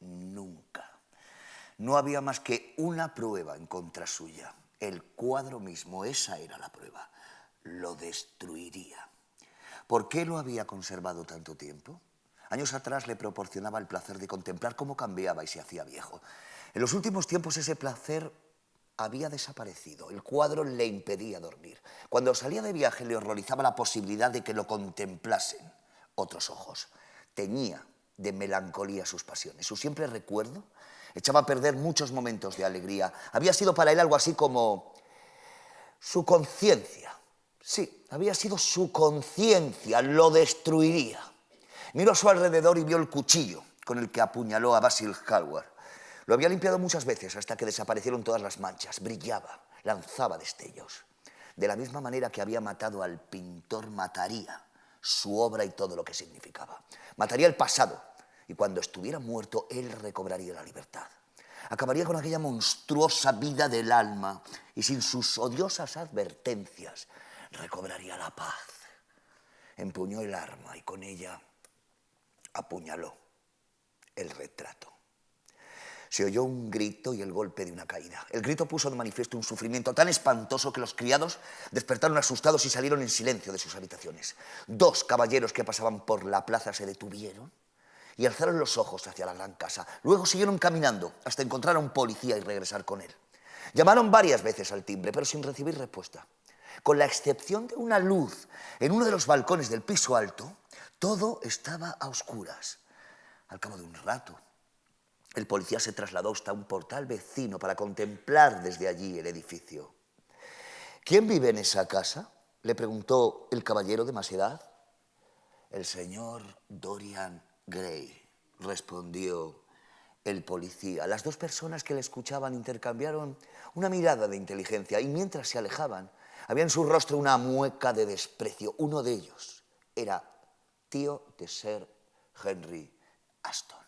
Nunca. No había más que una prueba en contra suya. El cuadro mismo, esa era la prueba. Lo destruiría. ¿Por qué lo había conservado tanto tiempo? Años atrás le proporcionaba el placer de contemplar cómo cambiaba y se hacía viejo. En los últimos tiempos ese placer había desaparecido. El cuadro le impedía dormir. Cuando salía de viaje le horrorizaba la posibilidad de que lo contemplasen otros ojos. Teñía de melancolía sus pasiones. Su siempre recuerdo echaba a perder muchos momentos de alegría. Había sido para él algo así como su conciencia. Sí, había sido su conciencia, lo destruiría. Miró a su alrededor y vio el cuchillo con el que apuñaló a Basil Hallward. Lo había limpiado muchas veces hasta que desaparecieron todas las manchas. Brillaba, lanzaba destellos. De la misma manera que había matado al pintor, mataría su obra y todo lo que significaba. Mataría el pasado y cuando estuviera muerto, él recobraría la libertad. Acabaría con aquella monstruosa vida del alma y sin sus odiosas advertencias recobraría la paz. Empuñó el arma y con ella apuñaló el retrato. Se oyó un grito y el golpe de una caída. El grito puso de manifiesto un sufrimiento tan espantoso que los criados despertaron asustados y salieron en silencio de sus habitaciones. 2 caballeros que pasaban por la plaza se detuvieron y alzaron los ojos hacia la gran casa. Luego siguieron caminando hasta encontrar a un policía y regresar con él. Llamaron varias veces al timbre, pero sin recibir respuesta. Con la excepción de una luz en uno de los balcones del piso alto, todo estaba a oscuras. Al cabo de un rato, el policía se trasladó hasta un portal vecino para contemplar desde allí el edificio. ¿Quién vive en esa casa?, le preguntó el caballero de más edad. El señor Dorian Gray, respondió el policía. Las 2 personas que le escuchaban intercambiaron una mirada de inteligencia y mientras se alejaban, había en su rostro una mueca de desprecio. Uno de ellos era tío de Sir Henry Aston.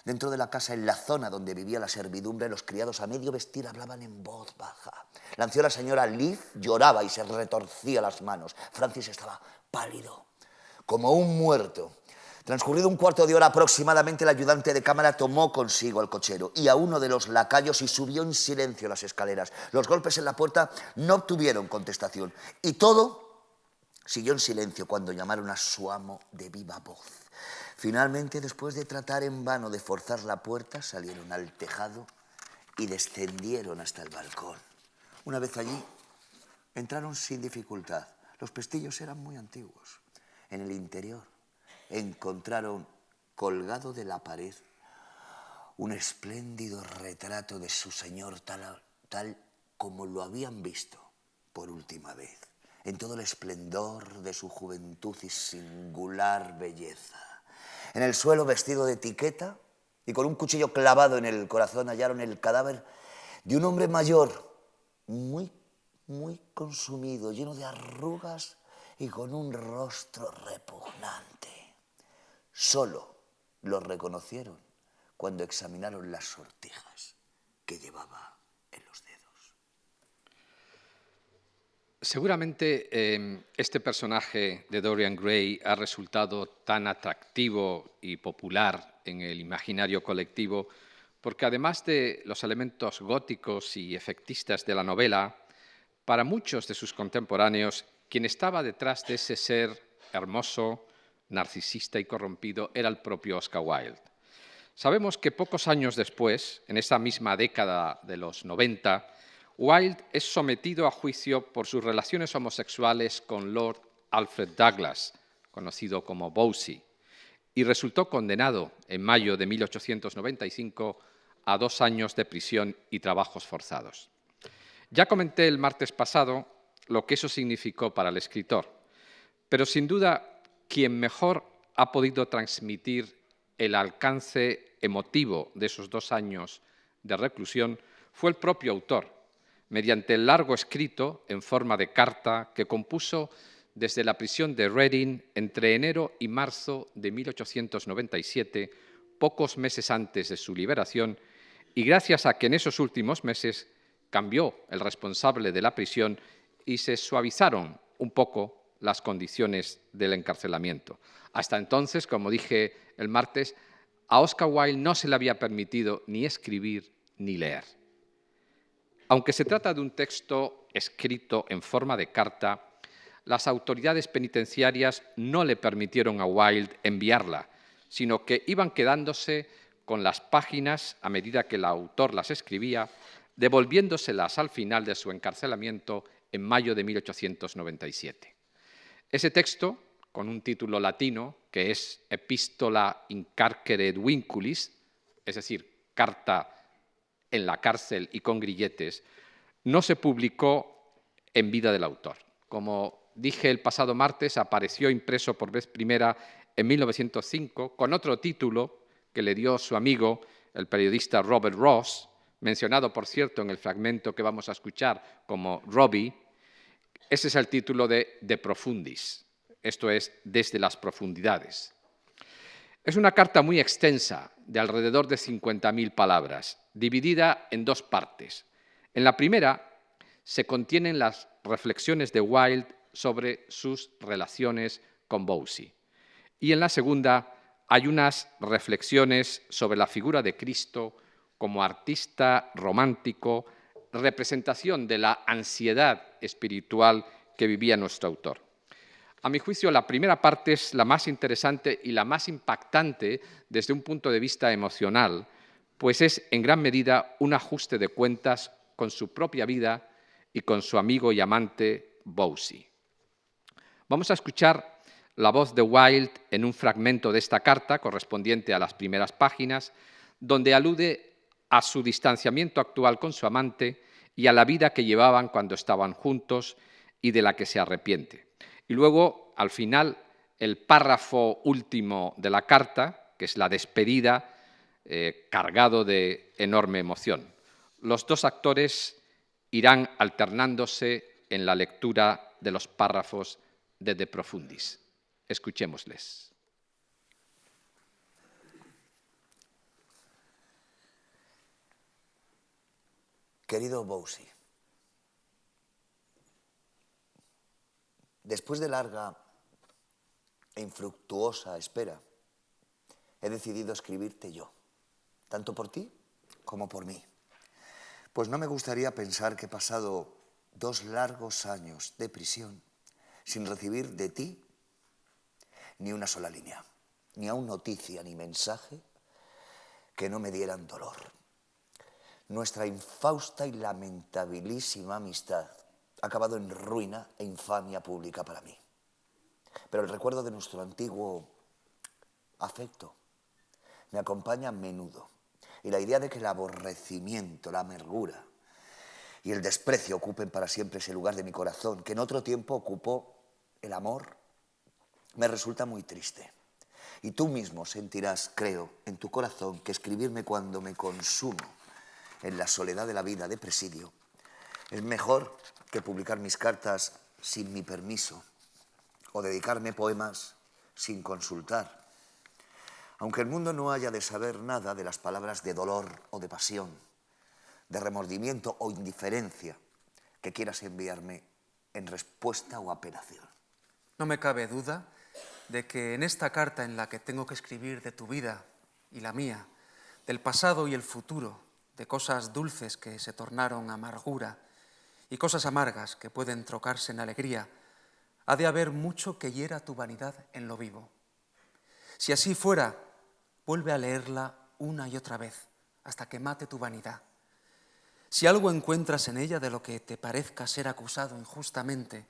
Dentro de la casa, en la zona donde vivía la servidumbre, los criados a medio vestir hablaban en voz baja. La anciana señora Leaf lloraba y se retorcía las manos. Francis estaba pálido, como un muerto. Transcurrido un cuarto de hora aproximadamente, el ayudante de cámara tomó consigo al cochero y a uno de los lacayos y subió en silencio las escaleras. Los golpes en la puerta no obtuvieron contestación y todo siguió en silencio cuando llamaron a su amo de viva voz. Finalmente, después de tratar en vano de forzar la puerta, salieron al tejado y descendieron hasta el balcón. Una vez allí, entraron sin dificultad. Los pestillos eran muy antiguos. En el interior encontraron colgado de la pared un espléndido retrato de su señor tal como lo habían visto por última vez, en todo el esplendor de su juventud y singular belleza. En el suelo, vestido de etiqueta y con un cuchillo clavado en el corazón, hallaron el cadáver de un hombre mayor, muy consumido, lleno de arrugas y con un rostro repugnante. Solo lo reconocieron cuando examinaron las sortijas que llevaba en los dedos. Seguramente este personaje de Dorian Gray ha resultado tan atractivo y popular en el imaginario colectivo porque además de los elementos góticos y efectistas de la novela, para muchos de sus contemporáneos, quien estaba detrás de ese ser hermoso, narcisista y corrompido era el propio Oscar Wilde. Sabemos que pocos años después, en esa misma década de los 90, Wilde es sometido a juicio por sus relaciones homosexuales con Lord Alfred Douglas, conocido como Bosie, y resultó condenado en mayo de 1895 a 2 años de prisión y trabajos forzados. Ya comenté el martes pasado lo que eso significó para el escritor, pero sin duda quien mejor ha podido transmitir el alcance emotivo de esos 2 años de reclusión fue el propio autor, mediante el largo escrito en forma de carta que compuso desde la prisión de Reading entre enero y marzo de 1897, pocos meses antes de su liberación, y gracias a que en esos últimos meses cambió el responsable de la prisión y se suavizaron un poco las condiciones del encarcelamiento. Hasta entonces, como dije el martes, a Oscar Wilde no se le había permitido ni escribir ni leer. Aunque se trata de un texto escrito en forma de carta, las autoridades penitenciarias no le permitieron a Wilde enviarla, sino que iban quedándose con las páginas a medida que el autor las escribía, devolviéndoselas al final de su encarcelamiento en mayo de 1897. Ese texto, con un título latino, que es Epistola in carcere et vinculis, es decir, carta en la cárcel y con grilletes, no se publicó en vida del autor. Como dije el pasado martes, apareció impreso por vez primera en 1905 con otro título que le dio su amigo, el periodista Robert Ross, mencionado, por cierto, en el fragmento que vamos a escuchar como Robbie. Ese es el título de De Profundis, esto es, Desde las Profundidades. Es una carta muy extensa, de alrededor de 50.000 palabras, dividida en 2 partes. En la primera se contienen las reflexiones de Wilde sobre sus relaciones con Bosie. Y en la segunda hay unas reflexiones sobre la figura de Cristo como artista romántico, representación de la ansiedad espiritual que vivía nuestro autor. A mi juicio, la primera parte es la más interesante y la más impactante desde un punto de vista emocional, pues es en gran medida un ajuste de cuentas con su propia vida y con su amigo y amante Bosie. Vamos a escuchar la voz de Wilde en un fragmento de esta carta correspondiente a las primeras páginas, donde alude a su distanciamiento actual con su amante y a la vida que llevaban cuando estaban juntos y de la que se arrepiente. Y luego, al final, el párrafo último de la carta, que es la despedida, cargado de enorme emoción. Los 2 actores irán alternándose en la lectura de los párrafos de De Profundis. Escuchémosles. Querido Bosie, después de larga e infructuosa espera, he decidido escribirte yo, tanto por ti como por mí. Pues no me gustaría pensar que he pasado 2 largos años de prisión sin recibir de ti ni una sola línea, ni aun noticia ni mensaje que no me dieran dolor. Nuestra infausta y lamentabilísima amistad ha acabado en ruina e infamia pública para mí. Pero el recuerdo de nuestro antiguo afecto me acompaña a menudo. Y la idea de que el aborrecimiento, la amargura y el desprecio ocupen para siempre ese lugar de mi corazón, que en otro tiempo ocupó el amor, me resulta muy triste. Y tú mismo sentirás, creo, en tu corazón que escribirme cuando me consumo en la soledad de la vida de presidio es mejor que publicar mis cartas sin mi permiso o dedicarme poemas sin consultar. Aunque el mundo no haya de saber nada de las palabras de dolor o de pasión, de remordimiento o indiferencia que quieras enviarme en respuesta o apelación. No me cabe duda de que en esta carta en la que tengo que escribir de tu vida y la mía, del pasado y el futuro, de cosas dulces que se tornaron amargura y cosas amargas que pueden trocarse en alegría, ha de haber mucho que hiera tu vanidad en lo vivo. Si así fuera, vuelve a leerla una y otra vez, hasta que mate tu vanidad. Si algo encuentras en ella de lo que te parezca ser acusado injustamente,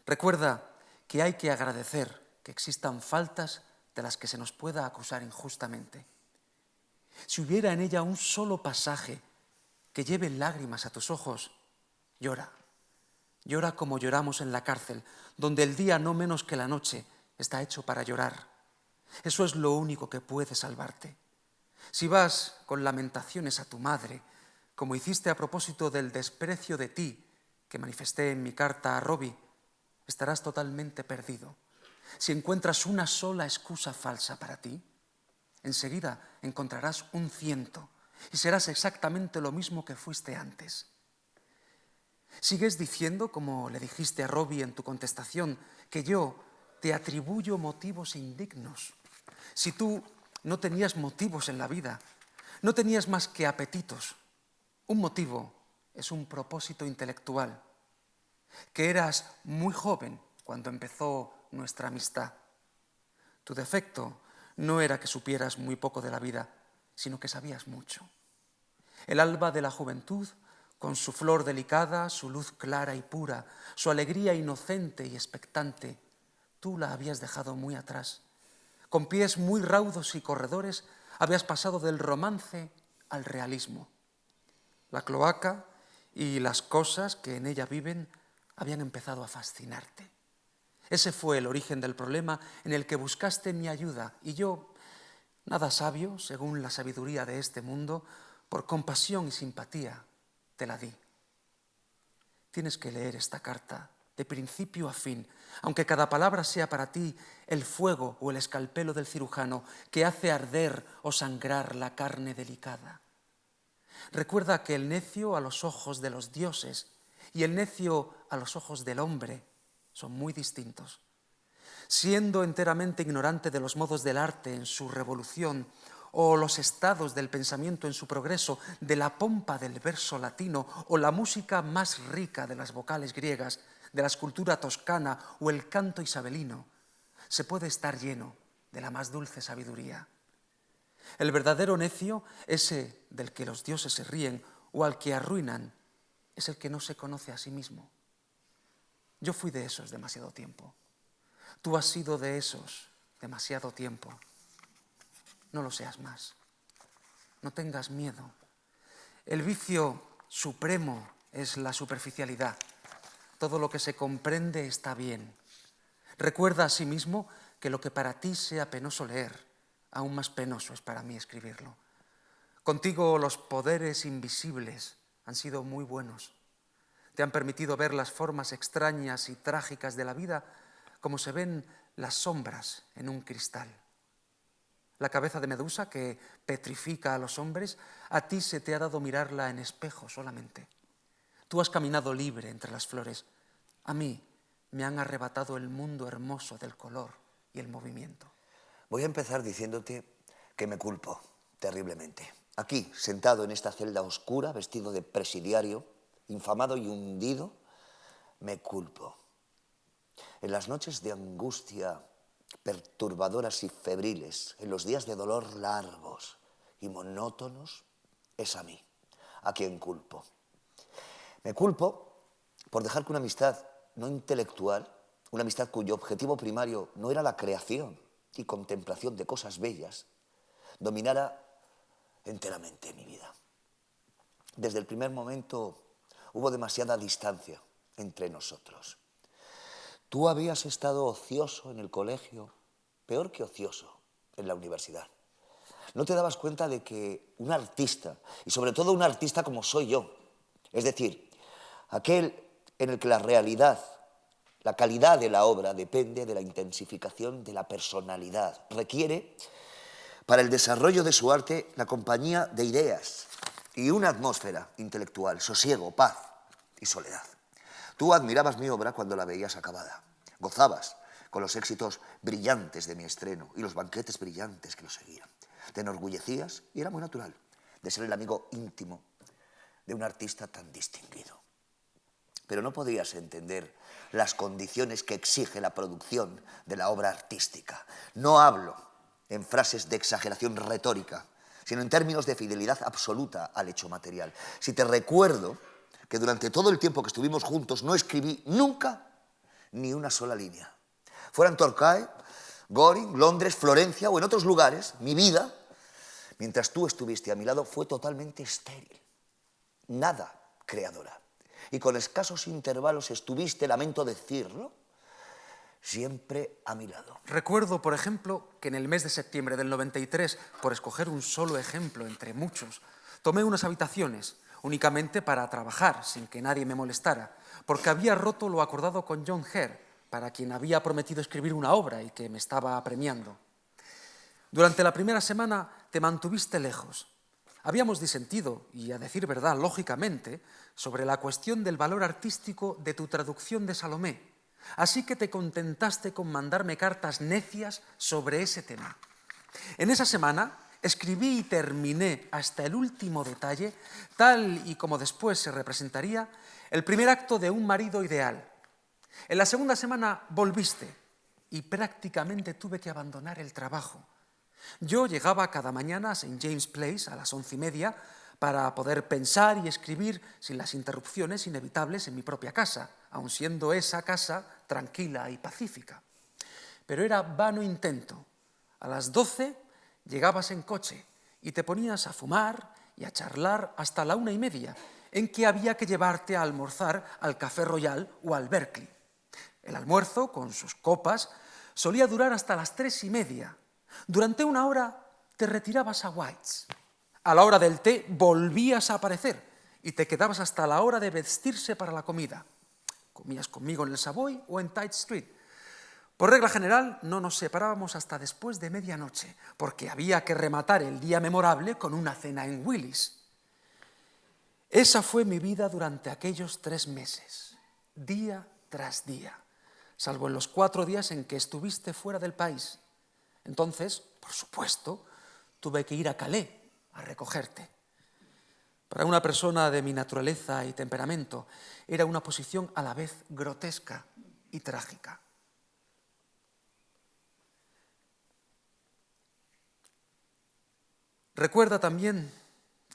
recuerda que hay que agradecer que existan faltas de las que se nos pueda acusar injustamente. Si hubiera en ella un solo pasaje que lleve lágrimas a tus ojos, llora. Llora como lloramos en la cárcel, donde el día no menos que la noche está hecho para llorar. Eso es lo único que puede salvarte. Si vas con lamentaciones a tu madre, como hiciste a propósito del desprecio de ti que manifesté en mi carta a Robbie, estarás totalmente perdido. Si encuentras una sola excusa falsa para ti, enseguida encontrarás un 100 y serás exactamente lo mismo que fuiste antes. Sigues diciendo, como le dijiste a Robbie en tu contestación, que yo te atribuyo motivos indignos. Si tú no tenías motivos en la vida, no tenías más que apetitos. Un motivo es un propósito intelectual, que eras muy joven cuando empezó nuestra amistad. Tu defecto no era que supieras muy poco de la vida, sino que sabías mucho. El alba de la juventud, con su flor delicada, su luz clara y pura, su alegría inocente y expectante, tú la habías dejado muy atrás. Con pies muy raudos y corredores, habías pasado del romance al realismo. La cloaca y las cosas que en ella viven habían empezado a fascinarte. Ese fue el origen del problema en el que buscaste mi ayuda y yo, nada sabio, según la sabiduría de este mundo, por compasión y simpatía, te la di. Tienes que leer esta carta de principio a fin, aunque cada palabra sea para ti el fuego o el escalpelo del cirujano que hace arder o sangrar la carne delicada. Recuerda que el necio a los ojos de los dioses y el necio a los ojos del hombre son muy distintos. Siendo enteramente ignorante de los modos del arte en su revolución o los estados del pensamiento en su progreso, de la pompa del verso latino o la música más rica de las vocales griegas, de la escultura toscana o el canto isabelino, se puede estar lleno de la más dulce sabiduría. El verdadero necio, ese del que los dioses se ríen o al que arruinan, es el que no se conoce a sí mismo. Yo fui de esos demasiado tiempo. Tú has sido de esos demasiado tiempo. No lo seas más. No tengas miedo. El vicio supremo es la superficialidad. Todo lo que se comprende está bien. Recuerda asimismo que lo que para ti sea penoso leer, aún más penoso es para mí escribirlo. Contigo los poderes invisibles han sido muy buenos. Te han permitido ver las formas extrañas y trágicas de la vida como se ven las sombras en un cristal. La cabeza de Medusa que petrifica a los hombres, a ti se te ha dado mirarla en espejo solamente. Tú has caminado libre entre las flores. A mí me han arrebatado el mundo hermoso del color y el movimiento. Voy a empezar diciéndote que me culpo terriblemente. Aquí, sentado en esta celda oscura, vestido de presidiario, infamado y hundido, me culpo. En las noches de angustia perturbadoras y febriles, en los días de dolor largos y monótonos, es a mí, a quien culpo. Me culpo por dejar que una amistad no intelectual, una amistad cuyo objetivo primario no era la creación y contemplación de cosas bellas, dominara enteramente mi vida. Desde el primer momento hubo demasiada distancia entre nosotros. Tú habías estado ocioso en el colegio, peor que ocioso en la universidad. No te dabas cuenta de que un artista, y sobre todo un artista como soy yo, es decir, aquel en el que la realidad, la calidad de la obra depende de la intensificación de la personalidad, requiere para el desarrollo de su arte la compañía de ideas y una atmósfera intelectual, sosiego, paz y soledad. Tú admirabas mi obra cuando la veías acabada, gozabas con los éxitos brillantes de mi estreno y los banquetes brillantes que lo seguían. Te enorgullecías, y era muy natural, de ser el amigo íntimo de un artista tan distinguido. Pero no podías entender las condiciones que exige la producción de la obra artística. No hablo en frases de exageración retórica, sino en términos de fidelidad absoluta al hecho material. Si te recuerdo que durante todo el tiempo que estuvimos juntos no escribí nunca ni una sola línea. Fuera en Torquay, Goring, Londres, Florencia o en otros lugares, mi vida, mientras tú estuviste a mi lado, fue totalmente estéril, nada creadora. Y con escasos intervalos estuviste, lamento decirlo, siempre a mi lado. Recuerdo, por ejemplo, que en el mes de septiembre del 93, por escoger un solo ejemplo entre muchos, tomé unas habitaciones únicamente para trabajar, sin que nadie me molestara, porque había roto lo acordado con John Hare, para quien había prometido escribir una obra y que me estaba premiando. Durante la primera semana te mantuviste lejos. Habíamos disentido, y a decir verdad, lógicamente, sobre la cuestión del valor artístico de tu traducción de Salomé, así que te contentaste con mandarme cartas necias sobre ese tema. En esa semana escribí y terminé hasta el último detalle, tal y como después se representaría, el primer acto de Un marido ideal. En la segunda semana volviste y prácticamente tuve que abandonar el trabajo. Yo llegaba cada mañana a St. James Place a las 11:30 para poder pensar y escribir sin las interrupciones inevitables en mi propia casa, aun siendo esa casa tranquila y pacífica. Pero era vano intento. A las 12 llegabas en coche y te ponías a fumar y a charlar hasta la 1:30, en que había que llevarte a almorzar al Café Royal o al Berkeley. El almuerzo, con sus copas, solía durar hasta las 3:30. Durante una hora te retirabas a White's. A la hora del té volvías a aparecer y te quedabas hasta la hora de vestirse para la comida. Comías conmigo en el Savoy o en Tite Street. Por regla general, no nos separábamos hasta después de medianoche, porque había que rematar el día memorable con una cena en Willis. Esa fue mi vida durante aquellos 3 meses, día tras día, salvo en los 4 días en que estuviste fuera del país. Entonces, por supuesto, tuve que ir a Calais a recogerte. Para una persona de mi naturaleza y temperamento, era una posición a la vez grotesca y trágica. Recuerda también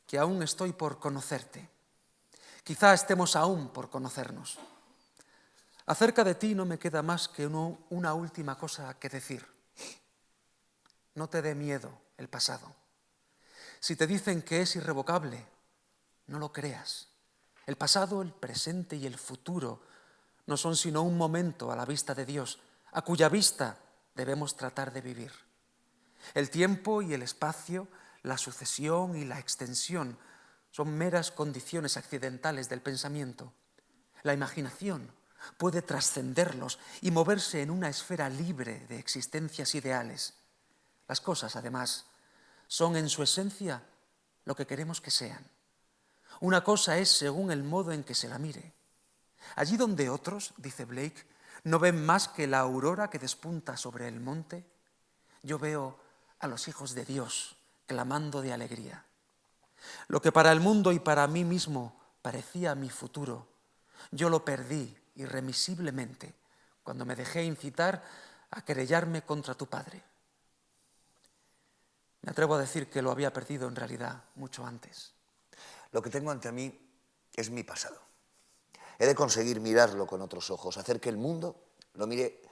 que aún estoy por conocerte. Quizá estemos aún por conocernos. Acerca de ti no me queda más que una última cosa que decir. No te dé miedo el pasado. Si te dicen que es irrevocable, no lo creas. El pasado, el presente y el futuro no son sino un momento a la vista de Dios, a cuya vista debemos tratar de vivir. El tiempo y el espacio, la sucesión y la extensión son meras condiciones accidentales del pensamiento. La imaginación puede trascenderlos y moverse en una esfera libre de existencias ideales. Las cosas, además, son en su esencia lo que queremos que sean. Una cosa es según el modo en que se la mire. Allí donde otros, dice Blake, no ven más que la aurora que despunta sobre el monte, yo veo a los hijos de Dios, clamando de alegría. Lo que para el mundo y para mí mismo parecía mi futuro, yo lo perdí irremisiblemente cuando me dejé incitar a querellarme contra tu padre. Me atrevo a decir que lo había perdido en realidad mucho antes. Lo que tengo ante mí es mi pasado. He de conseguir mirarlo con otros ojos, hacer que el mundo lo mire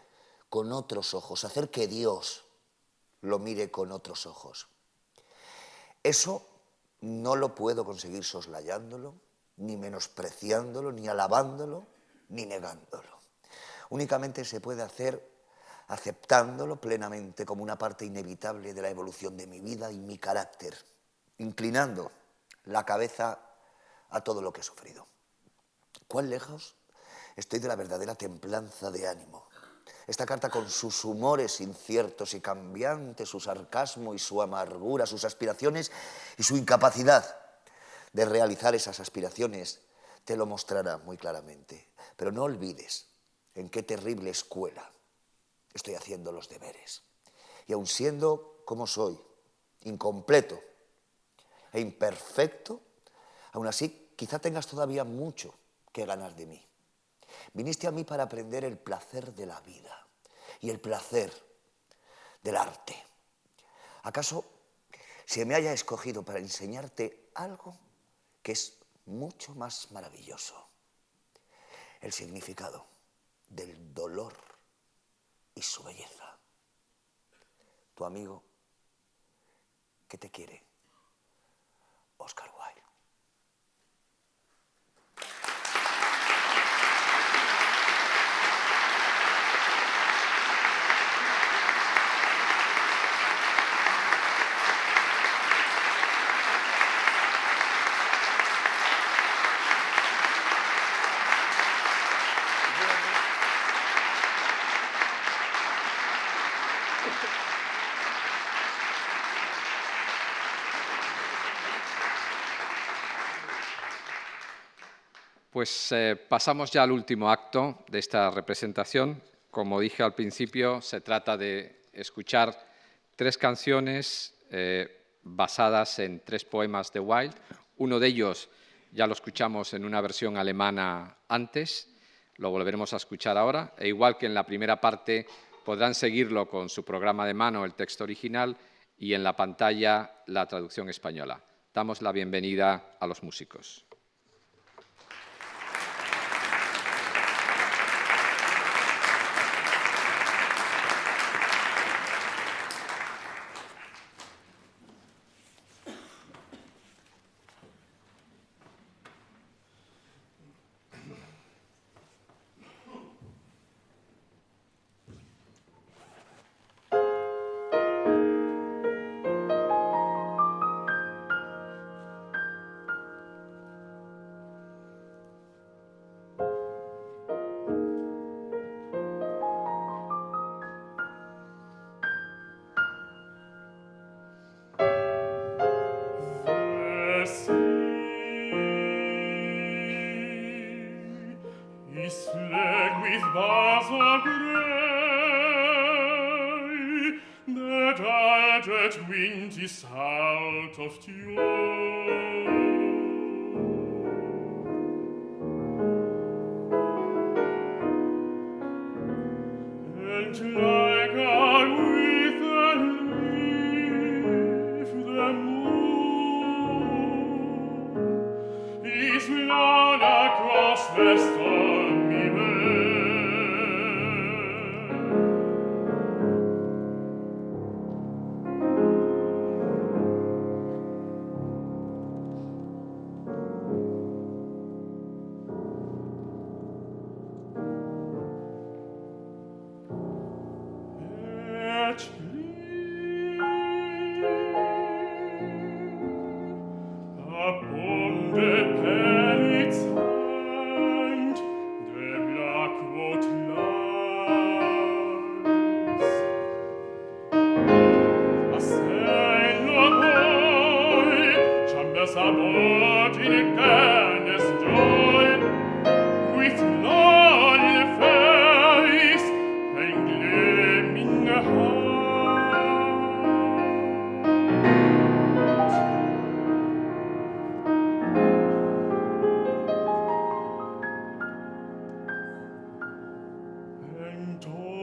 con otros ojos, hacer que Dios lo mire con otros ojos. Eso no lo puedo conseguir soslayándolo, ni menospreciándolo, ni alabándolo, ni negándolo. Únicamente se puede hacer aceptándolo plenamente como una parte inevitable de la evolución de mi vida y mi carácter, inclinando la cabeza a todo lo que he sufrido. ¿Cuán lejos estoy de la verdadera templanza de ánimo? Esta carta, con sus humores inciertos y cambiantes, su sarcasmo y su amargura, sus aspiraciones y su incapacidad de realizar esas aspiraciones, te lo mostrará muy claramente. Pero no olvides en qué terrible escuela estoy haciendo los deberes. Y aun siendo como soy, incompleto e imperfecto, aún así quizá tengas todavía mucho que ganar de mí. Viniste a mí para aprender el placer de la vida y el placer del arte. ¿Acaso se me haya escogido para enseñarte algo que es mucho más maravilloso? El significado del dolor y su belleza. Tu amigo que te quiere, Oscar Wilde. Pues pasamos ya al último acto de esta representación. Como dije al principio, se trata de escuchar 3 canciones basadas en 3 poemas de Wilde. Uno de ellos ya lo escuchamos en una versión alemana antes, lo volveremos a escuchar ahora, e igual que en la primera parte podrán seguirlo con su programa de mano, el texto original, y en la pantalla la traducción española. Damos la bienvenida a los músicos.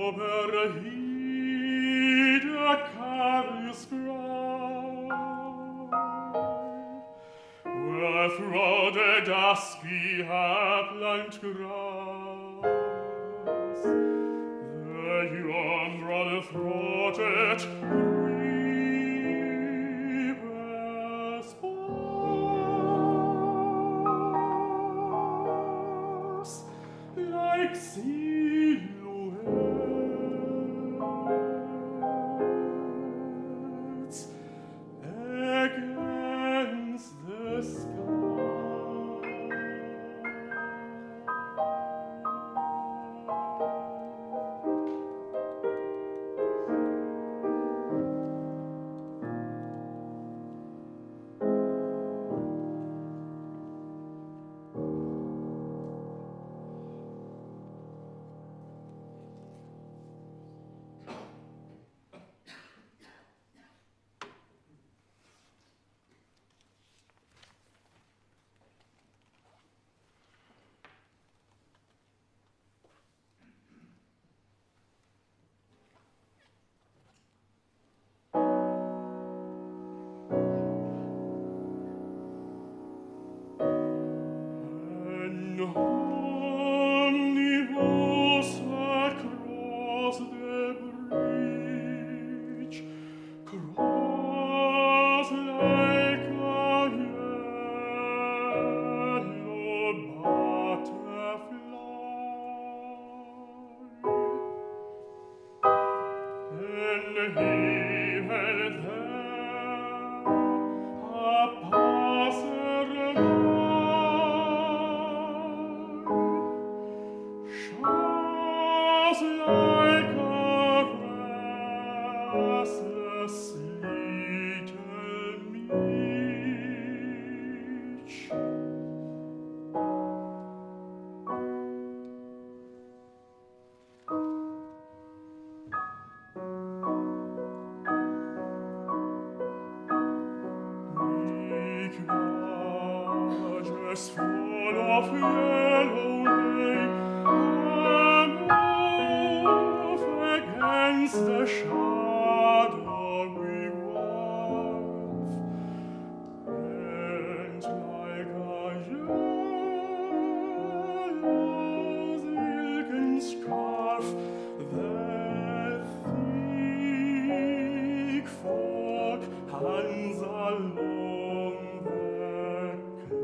over Hede Carys ground, where through the dusky upland grass the young broad-throated reapers pass like silhouettes against the sky. And omnibus across the bridge cross like a yellow butterfly, and here and there a passer-by shows like a restless little midge. Meek barges full of yellow hay, and off against the shadowy wharf, and like a yellow silken scarf, the thick fog hangs along the quay.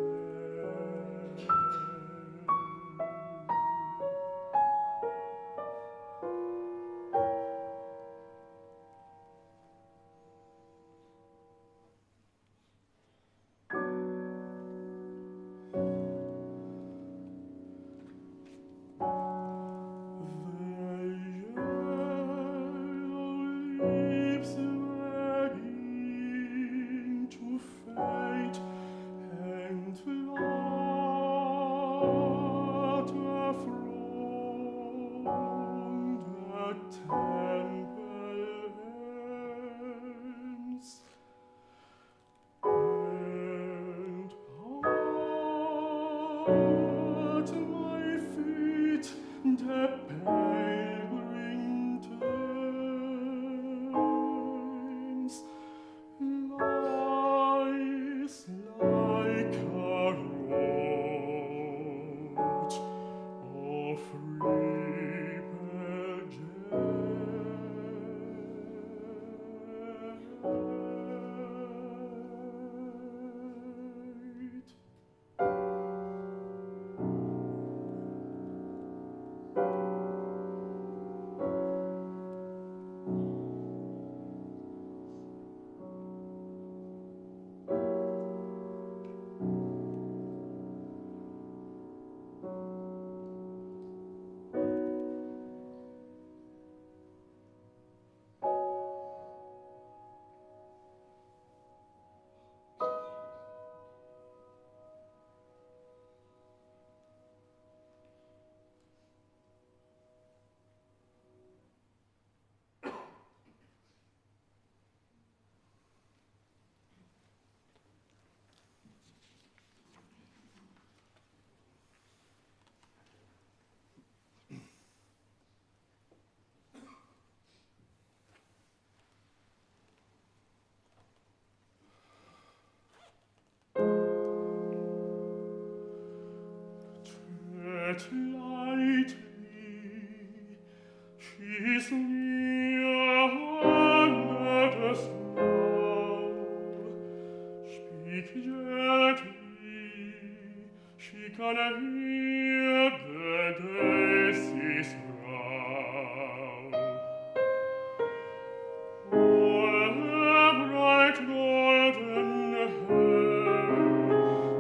yet lightly. She's near under the snow. Speak gently, she can hear the daisies round. O'er her bright golden hair,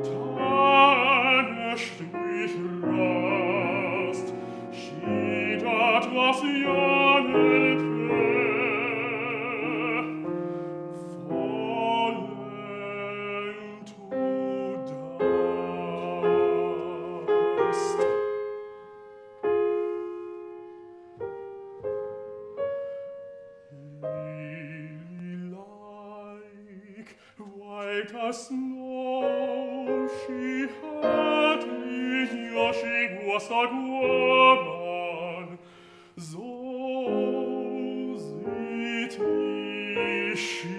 tarnished with rust, she that was young and fair, fallen to dust. Lily-like, white as snow, she had linear, she was a woman, so sweetly she